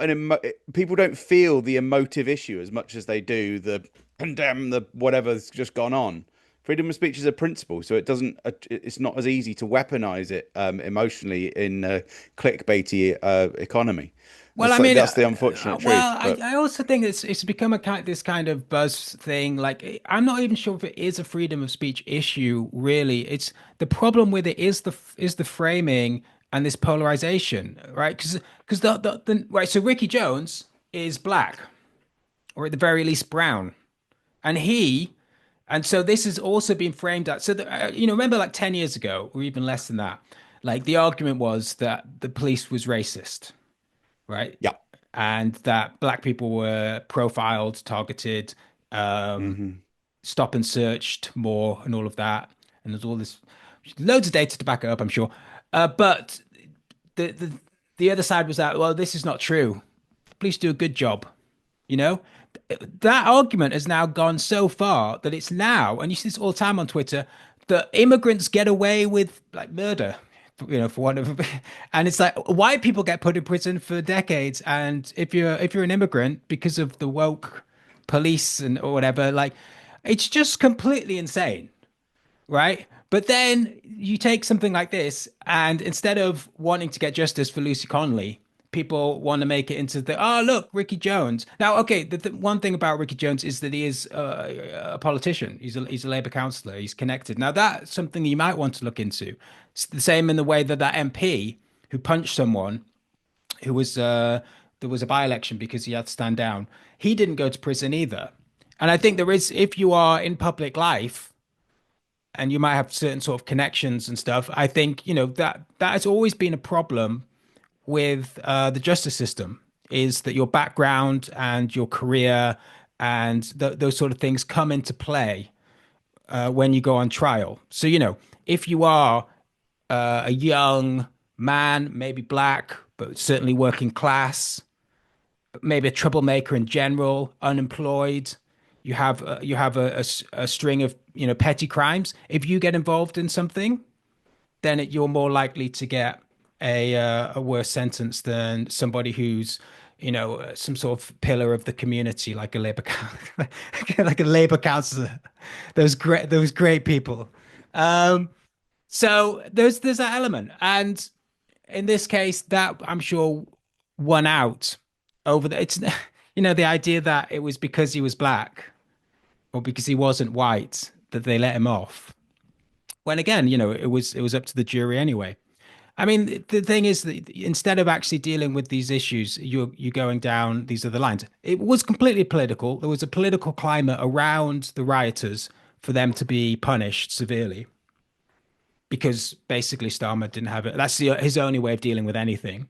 people don't feel the emotive issue as much as they do the condemn the whatever's just gone on. Freedom of speech is a principle, so it's not as easy to weaponize it emotionally in a clickbaity economy. Well, That's the unfortunate truth. But I also think it's become this kind of buzz thing. Like, I'm not even sure if it is a freedom of speech issue. Really, it's the problem with it is the framing and this polarization, right? Because the right. So Ricky Jones is black, or at the very least brown, and so this has also been framed at. So remember, like 10 years ago, or even less than that, like the argument was that the police was racist. Right. Yeah. And that black people were profiled, targeted, stop and searched more, and all of that. And there's all this loads of data to back it up, I'm sure. But the other side was that, well, this is not true. Police do a good job. That argument has now gone so far that it's now, and you see this all the time on Twitter, that immigrants get away with like murder. For one of, and it's like white people get put in prison for decades, and if you're an immigrant, because of the woke police or whatever, like it's just completely insane, right? But then you take something like this, and instead of wanting to get justice for Lucy Connolly, people want to make it into look, Ricky Jones. Now, okay, the one thing about Ricky Jones is that he is a politician. He's a Labour councillor. He's connected. Now, that's something you might want to look into. It's the same in the way that MP who punched someone who was there was a by-election because he had to stand down. He didn't go to prison either. And I think there is, if you are in public life and you might have certain sort of connections and stuff, I think, that has always been a problem with the justice system, is that your background and your career and those sort of things come into play when you go on trial. So, if you are a young man, maybe black, but certainly working class, maybe a troublemaker in general, unemployed, you have a string of petty crimes. If you get involved in something, then you're more likely to get a worse sentence than somebody who's some sort of pillar of the community, like a labor like a labor councillor. Those great people. So there's that element, and in this case, that I'm sure won out over it's the idea that it was because he was black or because he wasn't white that they let him off. when again, it was up to the jury anyway. I mean, the thing is that instead of actually dealing with these issues, you're going down these other lines. It was completely political. There was a political climate around the rioters for them to be punished severely because basically Starmer didn't have it. That's his only way of dealing with anything.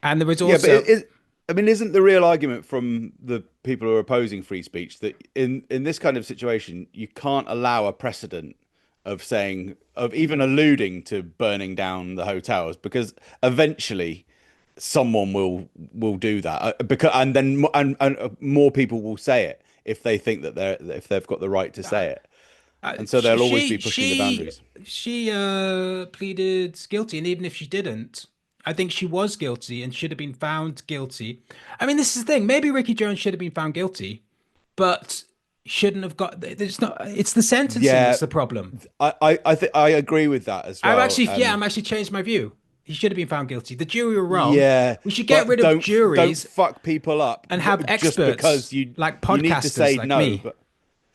And there was also, yeah, but I mean, isn't the real argument from the people who are opposing free speech that in this kind of situation, you can't allow a precedent of even alluding to burning down the hotels because eventually someone will do that and more people will say it if they think that if they've got the right to say it, and so they'll always be pushing the boundaries. She pleaded guilty, and even if she didn't, I think she was guilty and should have been found guilty. I mean, this is the thing. Maybe Ricky Jones should have been found guilty, but shouldn't have got. It's not. It's the sentencing that's the problem. I think I agree with that as well. I'm actually changed my view. He should have been found guilty. The jury were wrong. Yeah, we should get rid of juries. Don't fuck people up and have experts just because like podcasters need to say like no. Me. But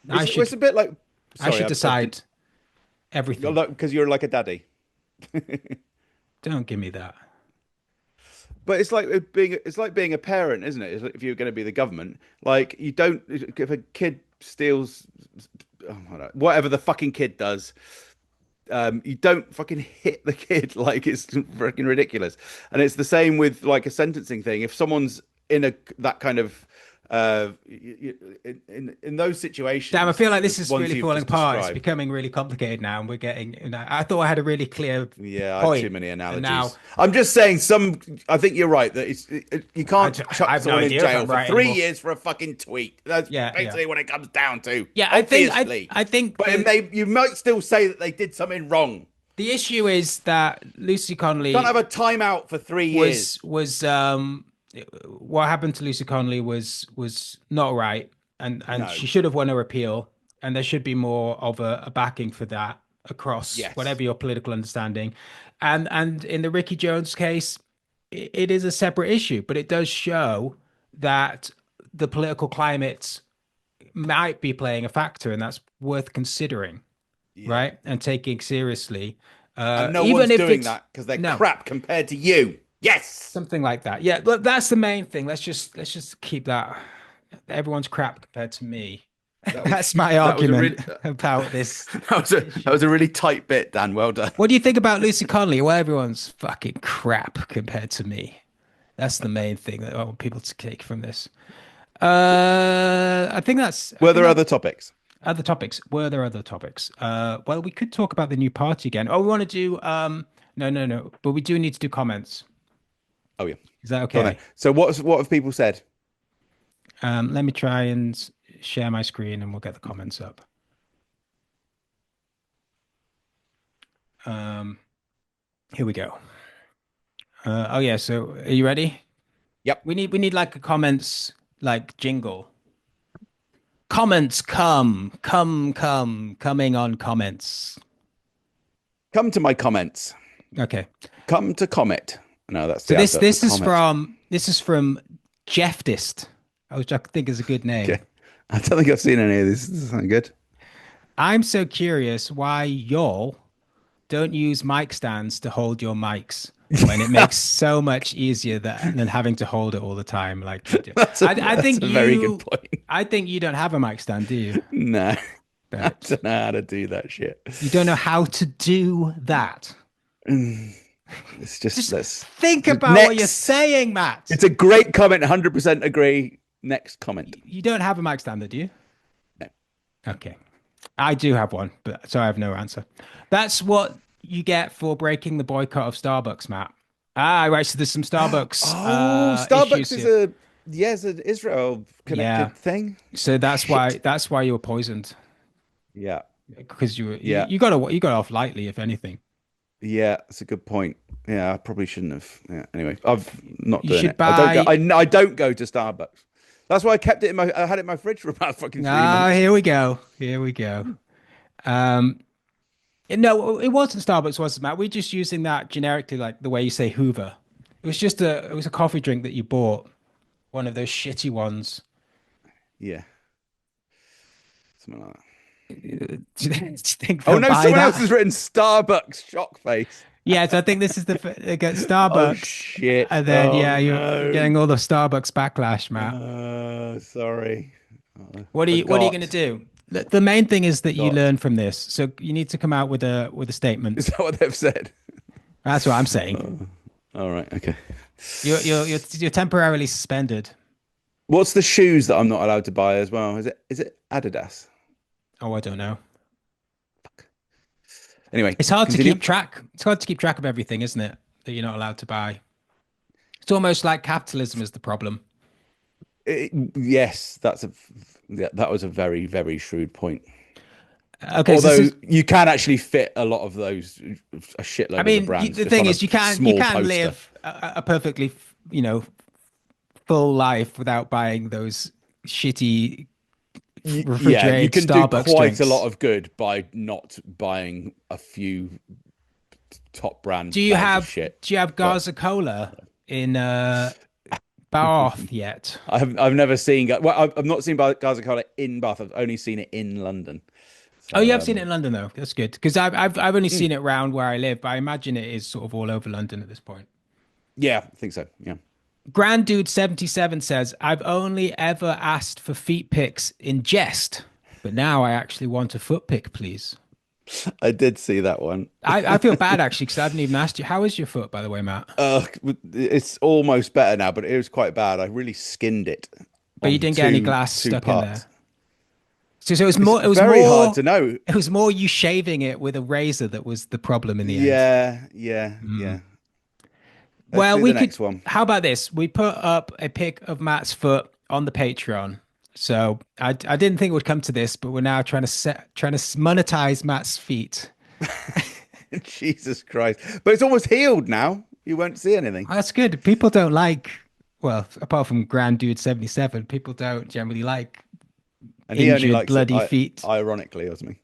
it's a bit like I should decide everything because you're like a daddy. Don't give me that. But it's like being a parent, isn't it? It's like if you're going to be the government, like if a kid steals whatever the fucking kid does, you don't fucking hit the kid. Like it's freaking ridiculous. And it's the same with like a sentencing thing. If someone's in that kind of in those situations. Damn, I feel like this is really falling apart. It's becoming really complicated now, and we're getting. I thought I had a really clear. Yeah, I point, had too many analogies. Now, I'm just saying I think you're right that you can't chuck someone in jail for 3 years for a fucking tweet. That's basically what it comes down to. Yeah, obviously. I think. But you might still say that they did something wrong. The issue is that Lucy Connolly can't have a timeout for 3 years. What happened to Lucy Connolly was not right, and she should have won her appeal, and there should be more of a backing for that across whatever your political understanding. And in the Ricky Jones case, it is a separate issue, but it does show that the political climate might be playing a factor, and that's worth considering, right? And taking seriously. And no one's doing that because they're crap compared to you. Yes, something like that. Yeah, but that's the main thing. Let's just keep that. Everyone's crap compared to me. That's my argument about this. That was a really tight bit, Dan. Well done. What do you think about Lucy Connolly? Well, everyone's fucking crap compared to me. That's the main thing that I want people to take from this. I think that's. Were there other topics? Other topics? Were there other topics? Well, we could talk about the new party again. Oh, we want to do. No. But we do need to do comments. Oh yeah, is that okay? So what have people said? Let me try and share my screen, and we'll get the comments up. Here we go. Oh yeah. So are you ready? Yep. We need like a comments like jingle. Comments coming on comments. Come to my comments. Okay. Come to comment. No, that's so this is from Jeftist, which I think is a good name. Okay. I don't think I've seen any of this. This is not good. I'm so curious why y'all don't use mic stands to hold your mics when it makes so much easier than having to hold it all the time. Like I think a very good point. I think you don't have a mic stand, do you? No, I don't know how to do that shit. You don't know how to do that. It's just let's think about what you're saying, Matt. It's a great comment. 100% agree. Next comment. You don't have a mic stand, do you? No. Okay. I do have one, but so I have no answer. That's what you get for breaking the boycott of Starbucks, Matt. Right. So there's some Starbucks. Starbucks is an Israel connected thing. So that's why you were poisoned. Yeah. Because you got off lightly, if anything. Yeah, that's a good point. Yeah, I probably shouldn't have. Yeah. Anyway, I've not doing it. I don't go to Starbucks. That's why I kept it I had it in my fridge for about fucking 3 months. Here we go. No, it wasn't Starbucks, was it, Matt? We're just using that generically, like the way you say Hoover. It was a coffee drink that you bought, one of those shitty ones. Yeah, something like that. Do you think Oh they'll no, buy someone that? else has written Starbucks shock face. Yeah, so I think this is they get Oh Starbucks, shit. and then Oh yeah, you're no. getting all the Starbucks backlash, Matt. Sorry. What are you going to Forgot. do? The main thing is that you Forgot. learn from this. So you need to come out with a Is statement. that what they've said? That's what I'm saying. All right. Okay. You're temporarily suspended. What's the shoes that I'm not allowed to buy as well? Is it Adidas? Oh, I don't know. Anyway, It's hard to continue. keep track. It's hard to keep track of everything, isn't it? That you're not allowed to buy. It's almost like capitalism is the problem. Yes, that was a very, very shrewd point. Okay, so this Although is. you can actually fit a lot of those, a I shitload of the mean, brands the just thing on a is, you small can poster. live a perfectly, full life without buying those shitty Yeah, you refrigerated can do Starbucks quite a drinks. lot of good by not buying a few top brand Do you bags of have shit. do you have But Garza Cola in Bath yet? I've never seen well, I've not seen Gaza Cola in Bath. I've only seen it in London. Oh, you So have seen it in London though. That's good because I've only mm, seen it round where I live, but I imagine it is sort of all over London at this point. yeah, I think so. Yeah. Grand Dude 77 says, "I've only ever asked for feet pics in jest, but now I actually want a foot pic, please." I did see that one. I feel bad actually because I haven't even asked you. How is your foot, by the way, Matt? It's almost better now, but it was quite bad. I really skinned it But you on didn't get any glass two stuck in parts. there. So it was It's more. It was very hard more. to know. It was more you shaving it with a razor that was the problem in the end. Yeah, yeah, yeah. Let's Well, do we the could. next one. How about this? We put up a pic of Matt's foot on the Patreon. So I didn't think it would come to this, but we're now trying to monetize Matt's feet. Jesus Christ. But it's almost healed now. You won't see anything. That's good. People don't like. Well, apart from Grand Dude 77, people don't generally like And he only injured, likes it bloody feet. ironically or something.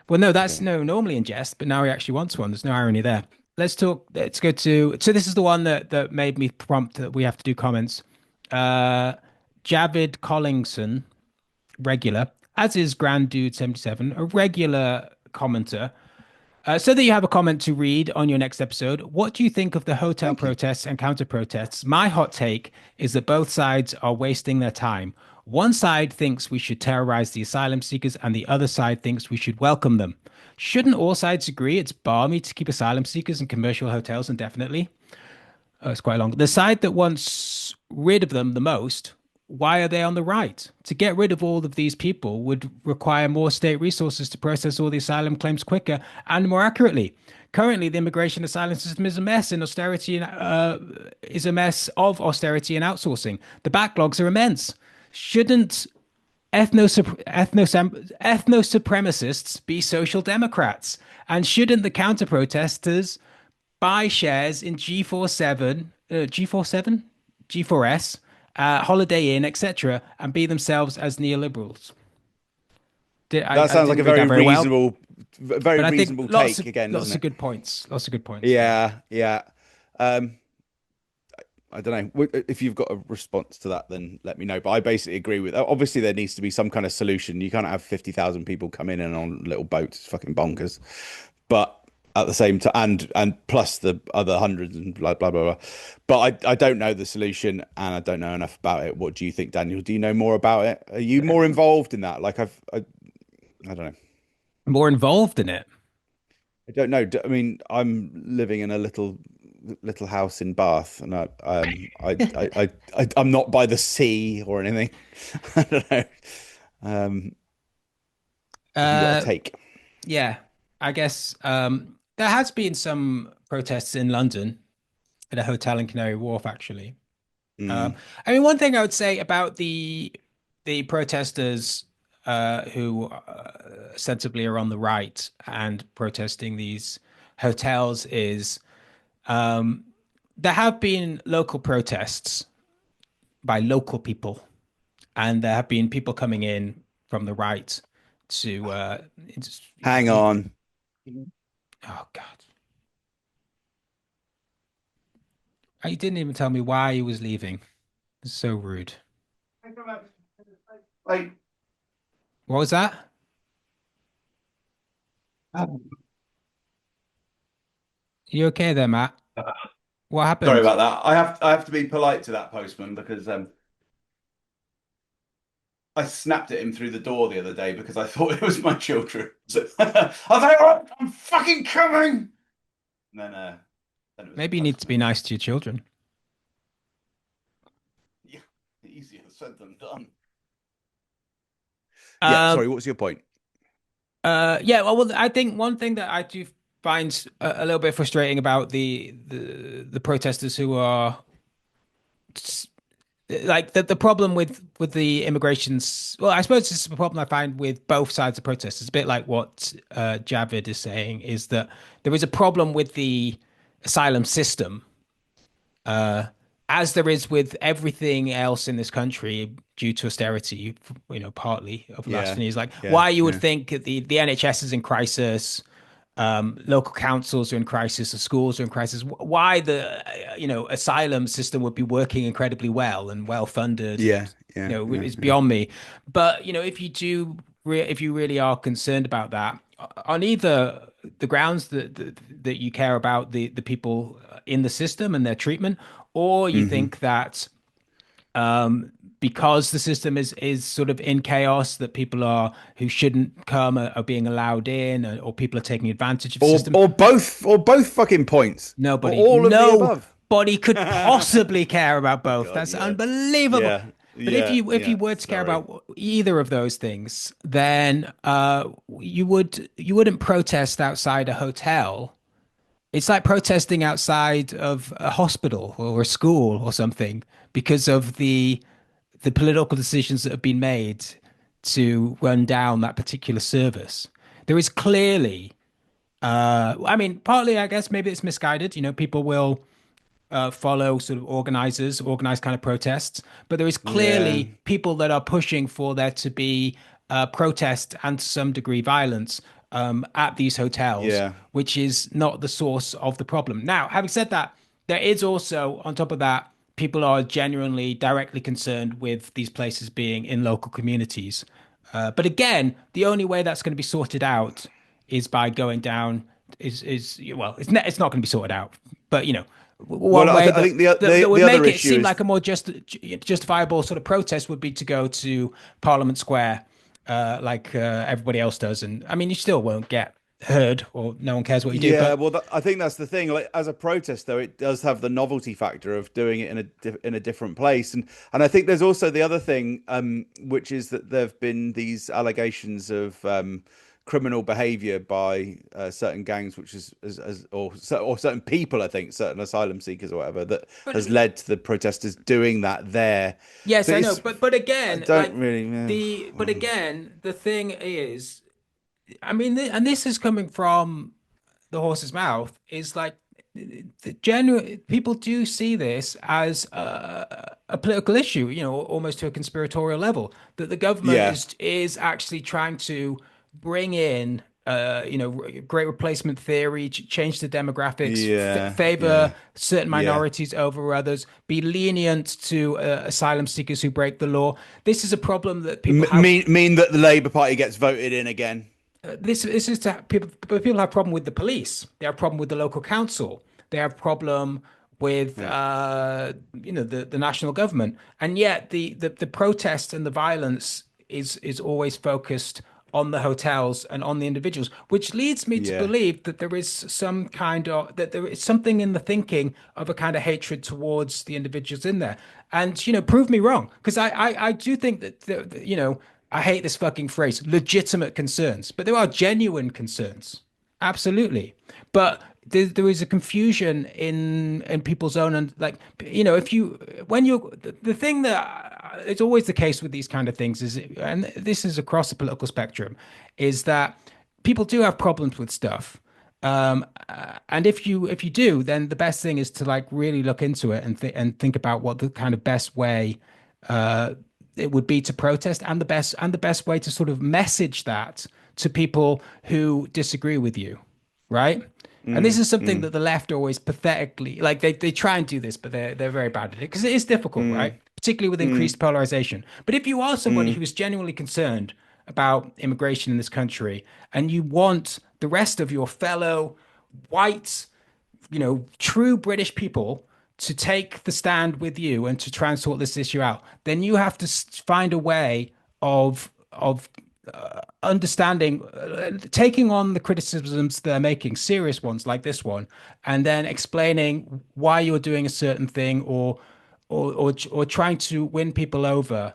Well, no, that's no normally in jest, but now he actually wants one. There's no irony there. Let's talk. Let's go to. So this is the one that made me prompt that we have to do comments. Javid Collingson, regular, as is Grand Dude 77, a regular commenter. So that you have a comment to read on your next episode. What do you think of the hotel protests and counter protests? My hot take is that both sides are wasting their time. One side thinks we should terrorize the asylum seekers, and the other side thinks we should welcome them. Shouldn't all sides agree it's balmy to keep asylum seekers in commercial hotels indefinitely? Oh, it's quite long. The side that wants rid of them the most, why are they on the right? To get rid of all of these people would require more state resources to process all the asylum claims quicker and more accurately. Currently, the immigration asylum system is a mess and austerity is a mess of austerity and outsourcing. The backlogs are immense. Shouldn't ethno-supremacists be social democrats? And shouldn't the counter-protesters buy shares in G4S, Holiday Inn, etc., and be themselves as neoliberals? That sounds like a didn't read very that very well, very but I think reasonable take again, lots doesn't of it? good points. Lots of good points. Yeah, yeah. I don't know. If you've got a response to that, then let me know. But I basically agree with. Obviously, there needs to be some kind of solution. You can't have 50,000 people come in and on little boats. It's fucking bonkers. But at the same time, and plus the other hundreds and blah blah blah blah. But I don't know the solution, and I don't know enough about it. What do you think, Daniel? Do you know more about it? Are you more involved in that? Like I don't know. More involved in it. I don't know. I mean, I'm living in a little house in Bath, and I'm not by the sea or anything. I don't know. Have you got a take? Yeah, I guess there has been some protests in London at a hotel in Canary Wharf, actually. Mm. I mean, one thing I would say about the protesters who ostensibly are on the right and protesting these hotels is there have been local protests by local people, and there have been people coming in from the right to Hang on. oh God. He didn't even tell me why he was leaving. It's so rude. Like, What was that? You okay there, Matt? What Sorry happened? about that. I have to be polite to that postman because I snapped at him through the door the other day because I thought it was my children. So, I was like, "All right, I'm fucking coming." And then it was the Maybe you need to be postman. nice to your children. Yeah, easier said than done. Yeah, Um, sorry, what was your point? yeah, well, I think one thing that I do find a little bit frustrating about the protesters who are like the problem with the immigrations. Well, I suppose this is a problem I find with both sides of protests. It's a bit like what Javid is saying, is that there is a problem with the asylum system, as there is with everything else in this country due to austerity, partly over the last 10 Yeah, years. Like yeah, why you would yeah, think the NHS is in crisis, local councils are in crisis, the schools are in crisis. Why the asylum system would be working incredibly well and well funded, yeah, and yeah, yeah, is yeah. beyond me. But if you really are concerned about that, on either the grounds that you care about the people in the system and their treatment, or you Hmm. think that because the system is sort of in chaos, that people are who shouldn't come are being allowed in, or people are taking advantage of the system. Or both fucking points, or all of the above. Nobody could possibly care about both. God, That's yeah, unbelievable. yeah, But if yeah, you yeah. were to care Sorry. about either of those things, then you wouldn't protest outside a hotel. It's like protesting outside of a hospital or a school or something because of the political decisions that have been made to run down that particular service. There is clearly, I mean, partly, I guess maybe it's misguided. People will follow sort of organized kind of protests, but there is Yeah, clearly people that are pushing for there to be protest and to some degree violence at these hotels, yeah, which is not the source of the problem. Now, having said that, there is also, on top of that, people are genuinely directly concerned with these places being in local communities. But again, the only way that's going to be sorted out is by going down is well, it's not going to be sorted out. But well, one I, way th- I that, think the, that the that would the other make it issue seem is like a more justifiable sort of protest would be to go to Parliament Square, like everybody else does. And I mean, you still won't get heard, or no one cares what you do. yeah. But Well, I think that's the thing. Like as a protest, though, it does have the novelty factor of doing it in a different place, and I think there's also the other thing, which is that there've been these allegations of criminal behavior by certain gangs, which is or certain people, I think, certain asylum seekers or whatever, that but has led to the protesters doing that there. yes, So I know. it's But I again, don't really. but again, the thing is, I mean, and this is coming from the horse's mouth, is like the general people do see this as a political issue, almost to a conspiratorial level, that the government Yeah, is actually trying to bring in great replacement theory, change the demographics, yeah, favor yeah, certain yeah. minorities over others, be lenient to asylum seekers who break the law. This is a problem that people have. Mean that the Labour Party gets voted in again. This is to people. But people have a problem with the police. They have a problem with the local council. They have a problem with Yeah. the national government. And yet the protest and the violence is always focused on the hotels and on the individuals, which leads me to Yeah. believe that there is some kind of that there is something in the thinking of a kind of hatred towards the individuals in there. And prove me wrong, because I do think that I hate this fucking phrase, legitimate concerns, but there are genuine concerns. Absolutely. But there is a confusion in people's own, and like, if you, when you're, the thing that it's always the case with these kind of things is, and this is across the political spectrum, is that people do have problems with stuff. And if you do, then the best thing is to like really look into it and think about what the kind of best way uh, it would be to protest, and the best way to sort of message that to people who disagree with you, right? And this Mm, is something mm, that the left always pathetically like they try and do this, but they're very bad at it because it is difficult, right? mm, Particularly with mm, increased polarization. But if you are somebody mm, who is genuinely concerned about immigration in this country, and you want the rest of your fellow white, true British people to take the stand with you and to try and sort this issue out, then you have to find a way of understanding, taking on the criticisms they're making, serious ones like this one, and then explaining why you're doing a certain thing, or trying to win people over.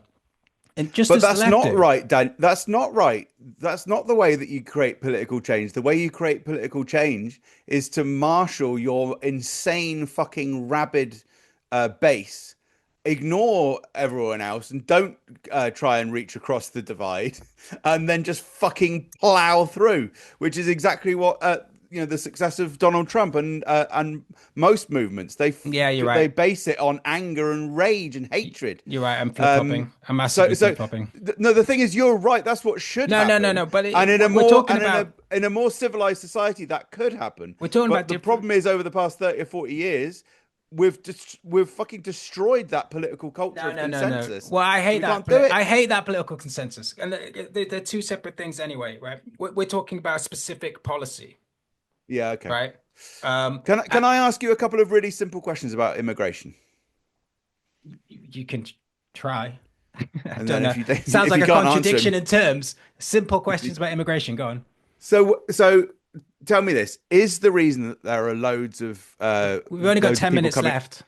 And just But as that's not selective. right, Dan. That's not right. That's not the way that you create political change. The way you create political change is to marshal your insane, fucking rabid base, ignore everyone else, and don't try and reach across the divide, and then just fucking plow through, which is exactly what the success of Donald Trump and most movements. Yeah, you're They right. base it on anger and rage and hatred. You're right. I'm flip-flopping. I'm So, massively so flip-flopping. no, the thing is, you're right. That's what should No, no, no, happen. no. But And in a we're more talking and about in a more civilized society, that could happen. we're talking But about the different. problem is, over the past 30 or 40 years, we've fucking destroyed that political culture No, of no, no, no. consensus. Well, I hate We that. can't do it. I hate that political consensus, and they're two separate things anyway, right? We're talking about specific policy, Yeah, okay. right? Can I ask you a couple of really simple questions about immigration? You can try. I And don't then know. if you don't- Sounds if like you a can't answer contradiction them- in terms. Simple questions about immigration. Go on. So tell me this: is the reason that there are loads of We've only got loads of 10 people minutes coming? left.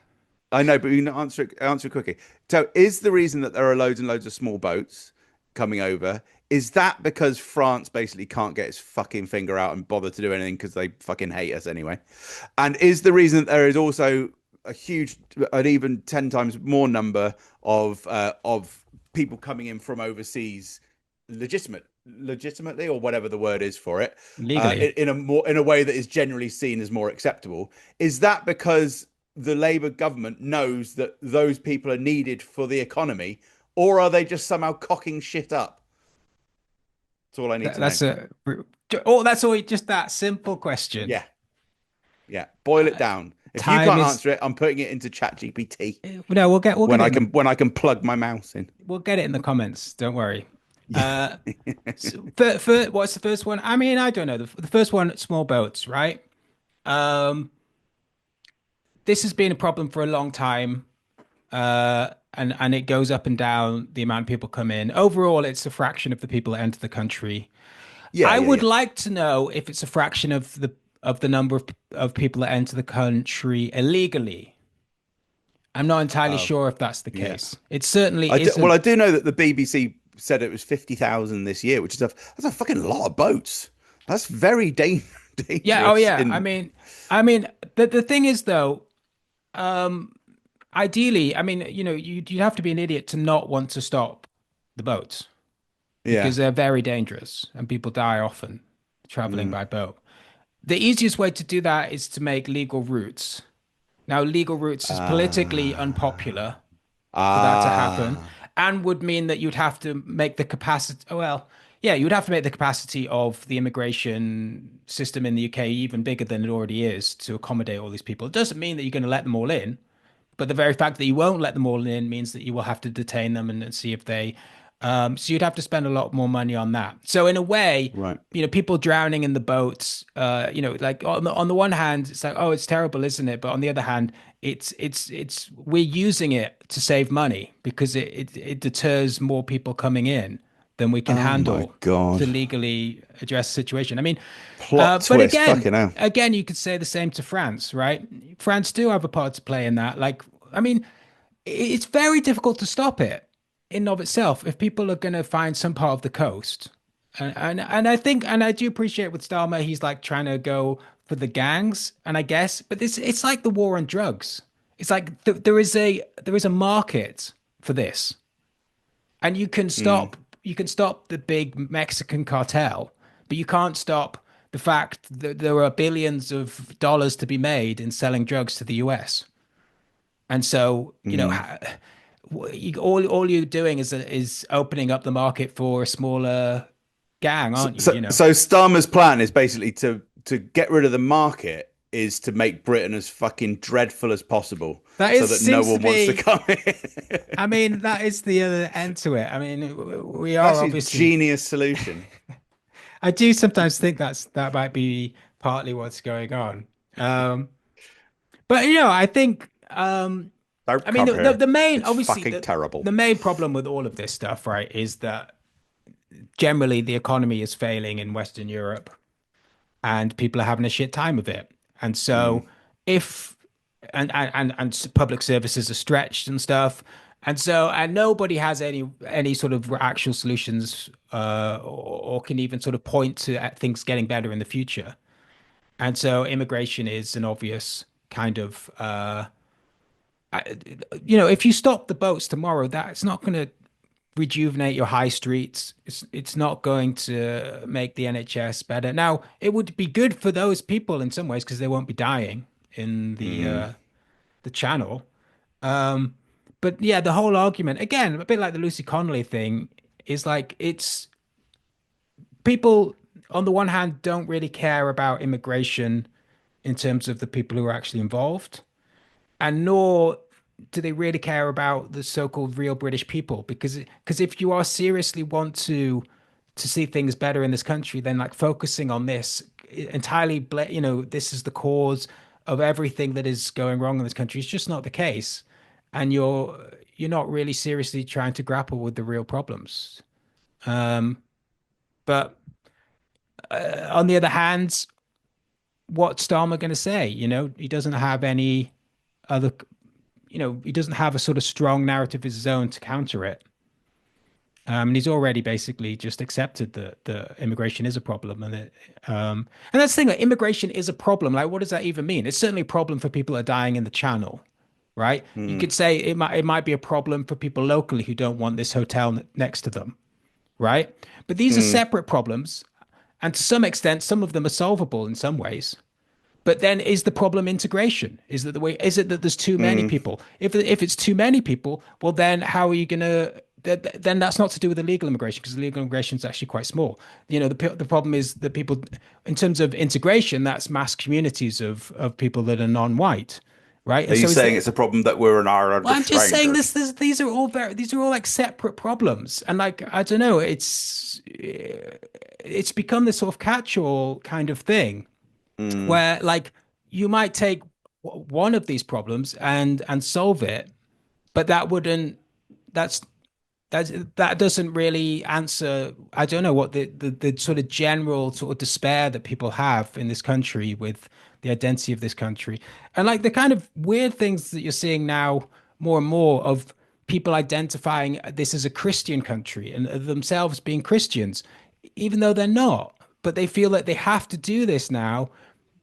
I know, but you can answer it quickly. So, is the reason that there are loads and loads of small boats coming over? Is that because France basically can't get its fucking finger out and bother to do anything because they fucking hate us anyway? And is the reason that there is also an even 10 times more number of people coming in from overseas, legitimately, or whatever the word is for it, Legally. in a way that is generally seen as more acceptable? Is that because the Labour government knows that those people are needed for the economy, or are they just somehow cocking shit up? That's all I need to know. That's all. Just that simple question. Yeah. Boil it down. If you time can't is- answer it, I'm putting it into ChatGPT No, we'll get when it I in can plug my mouse in. we'll get it in the comments. Don't worry. What's the first one? I mean, I don't know. The first one, small boats, right? This has been a problem for a long time, and it goes up and down the amount of people come in. Overall, it's a fraction of the people that enter the country. I would like to know if it's a fraction of the number of people that enter the country illegally. I'm not entirely sure if that's the case. It certainly isn't. Well, I do know that the BBC said it was 50,000 this year, which is that's a fucking lot of boats. That's very dangerous. Yeah. Oh, yeah. I mean, the thing is though, ideally, I mean, you'd have to be an idiot to not want to stop the boats because they're very dangerous and people die often traveling by boat. The easiest way to do that is to make legal routes. Now, legal routes is politically unpopular for that to happen, and would mean that you'd have to make the capacity. Well, yeah, you'd have to make the capacity of the immigration system in the UK even bigger than it already is to accommodate all these people. It doesn't mean that you're going to let them all in, but the very fact that you won't let them all in means that you will have to detain them and see if they. So you'd have to spend a lot more money on that. So in a way, Right. People drowning in the boats, like on the one hand, it's like, oh, it's terrible, isn't it? But on the other hand, it's we're using it to save money because it deters more people coming in than we can handle God. to legally address the situation. I mean, Plot but twist, fucking hell. again, you could say the same to France, right? France do have a part to play in that. Like, I mean, it's very difficult to stop it in and of itself if people are going to find some part of the coast. And I think, and I do appreciate with Starmer, he's like trying to go for the gangs, and I guess, but it's like the war on drugs. It's like there is a market for this, and you can stop the big Mexican cartel, but you can't stop the fact that there are billions of dollars to be made in selling drugs to the US. And so, all you're doing is opening up the market for a smaller gang, aren't you? So Starmer's plan is basically to get rid of the market is to make Britain as fucking dreadful as possible, That so is that no seems to one wants to be. come in. I mean, that is the other end to it. I mean, we are That's a obviously. genius solution. I do sometimes think that might be partly what's going on. Um, but I think Don't I mean come here. the main It's obviously fucking terrible. the main problem with all of this stuff, right, is that generally the economy is failing in Western Europe and people are having a shit time of it. And so if and public services are stretched and stuff. And nobody has any sort of actual solutions or can even sort of point to things getting better in the future. And so immigration is an obvious kind of if you stop the boats tomorrow, that's not going to rejuvenate your high streets. It's not going to make the NHS better. Now, it would be good for those people in some ways because they won't be dying in the channel. But yeah, the whole argument again, a bit like the Lucy Connolly thing, is like it's people on the one hand don't really care about immigration in terms of the people who are actually involved, and nor do they really care about the so-called real British people because if you are seriously want to see things better in this country, then like focusing on this entirely, this is the cause of everything that is going wrong in this country. It's just not the case, and you're not really seriously trying to grapple with the real problems. But on the other hand, what's Starmer going to say? He doesn't have any other. He doesn't have a sort of strong narrative of his own to counter it. And he's already basically just accepted that the immigration is a problem, and that's the thing. Like, immigration is a problem. Like, what does that even mean? It's certainly a problem for people that are dying in the Channel, right? You could say it might be a problem for people locally who don't want this hotel next to them, right? But these are separate problems, and to some extent, some of them are solvable in some ways. But then is the problem integration? Is it that there's too many people? If it's too many people, well, then how are you going to? Then that's not to do with illegal immigration because illegal immigration is actually quite small. The problem is that people, in terms of integration, that's mass communities of people that are non-white, right? Are you saying it's a problem that we're in Ireland? Well, I'm just saying these are all like separate problems, and like I don't know, it's become this sort of catch-all kind of thing where like you might take one of these problems and solve it, but that doesn't really answer. I don't know what the sort of general sort of despair that people have in this country with the identity of this country, and like the kind of weird things that you're seeing now more and more of people identifying this as a Christian country and themselves being Christians, even though they're not, but they feel that they have to do this now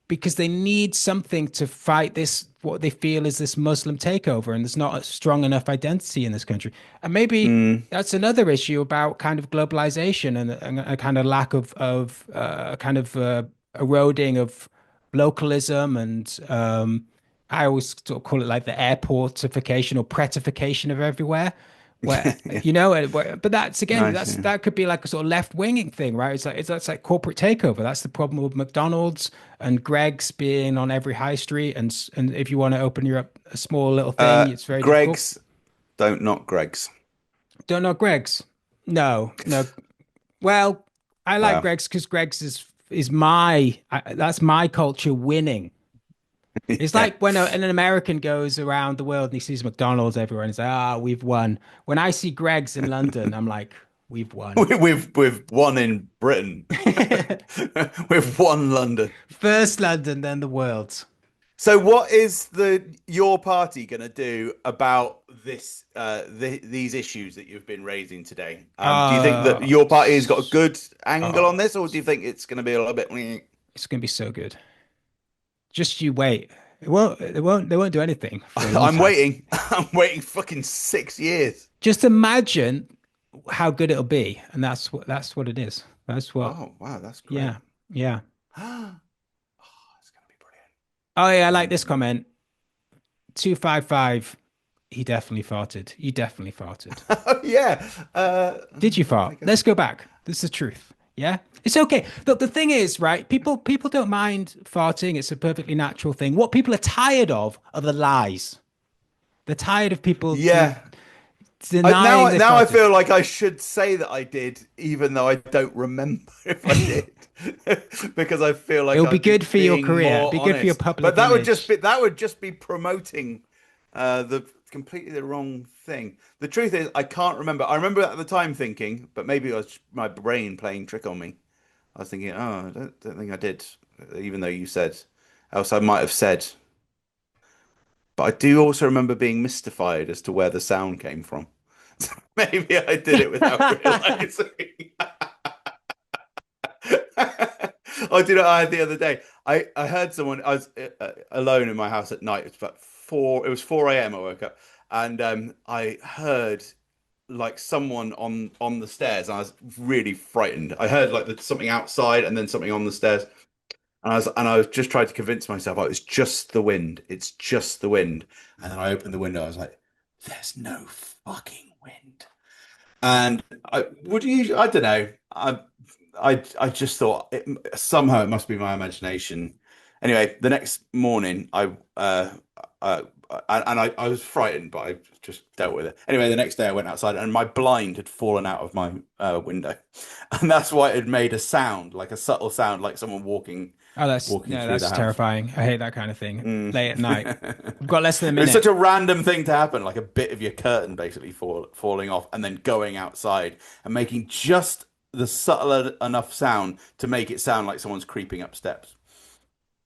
because they need something to fight this, what they feel is this Muslim takeover, and there's not a strong enough identity in this country. And maybe that's another issue about kind of globalization and a kind of lack of eroding of localism. And I always sort of call it like the airportification or pretification of everywhere. But that's again, Nice, that could be like a sort of left-winging thing, right? That's like corporate takeover. That's the problem with McDonald's and Greggs being on every high street, and if you want to open up a small little thing, it's very Greggs. difficult. Don't knock Greggs. Don't know Greggs. No. Well, I like Wow. Greggs because Greggs is that's my culture winning. It's Yeah. like when an American goes around the world and he sees McDonald's everywhere and he's like, we've won. When I see Greggs in London, I'm like, we've won. We've won in Britain. We've won London. First London, then the world. So, what is your party going to do about this these issues that you've been raising today? Do you think that your party has got a good angle on this, or do you think it's going to be a little bit? It's going to be so good. Just you wait. They won't do anything. For a long I'm time. waiting. I'm waiting fucking 6 years. Just imagine how good it'll be, and that's what it is. That's what. Oh wow, that's great. Yeah. Oh, it's going to be brilliant. Oh yeah, I like this comment. 255. He definitely farted. You definitely farted. Oh yeah. Did you fart? Let's go back. This is the truth. Yeah, it's okay. The thing is, right? People don't mind farting. It's a perfectly natural thing. What people are tired of are the lies. They're tired of people Yeah. denying they Now I farted. feel like I should say that I did, even though I don't remember if I did, because I feel like It'll be I'd be good for your being career. more Be good for your honest. But public image. that would just be promoting the completely the wrong thing. The truth is, I can't remember. I remember at the time thinking, but maybe it was my brain playing trick on me. I was thinking, oh, don't think I did, even though you said. Else I might have said. But I do also remember being mystified as to where the sound came from. Maybe I did it without realizing. I did it. I had the other day. I heard someone. I was alone in my house at night. It was about 4. It was 4 a.m. I woke up, and I heard like someone on the stairs. And I was really frightened. I heard like something outside, and then something on the stairs. And I was just trying to convince myself, oh, it's just the wind. It's just the wind. And then I opened the window. I was like, there's no fucking wind. And I don't know. I just thought somehow it must be my imagination. Anyway, the next morning, uh, I was frightened, but I just dealt with it. Anyway, the next day I went outside and my blind had fallen out of my window, and that's why it had made a sound, like a subtle sound, like someone Oh, walking through the that's house. terrifying. I hate that kind of thing. Mm. Late at night. We've got less than a It was such minute. a random thing to happen, like a bit of your curtain basically falling off, and then going outside and making just the subtle enough sound to make it sound like someone's creeping up steps.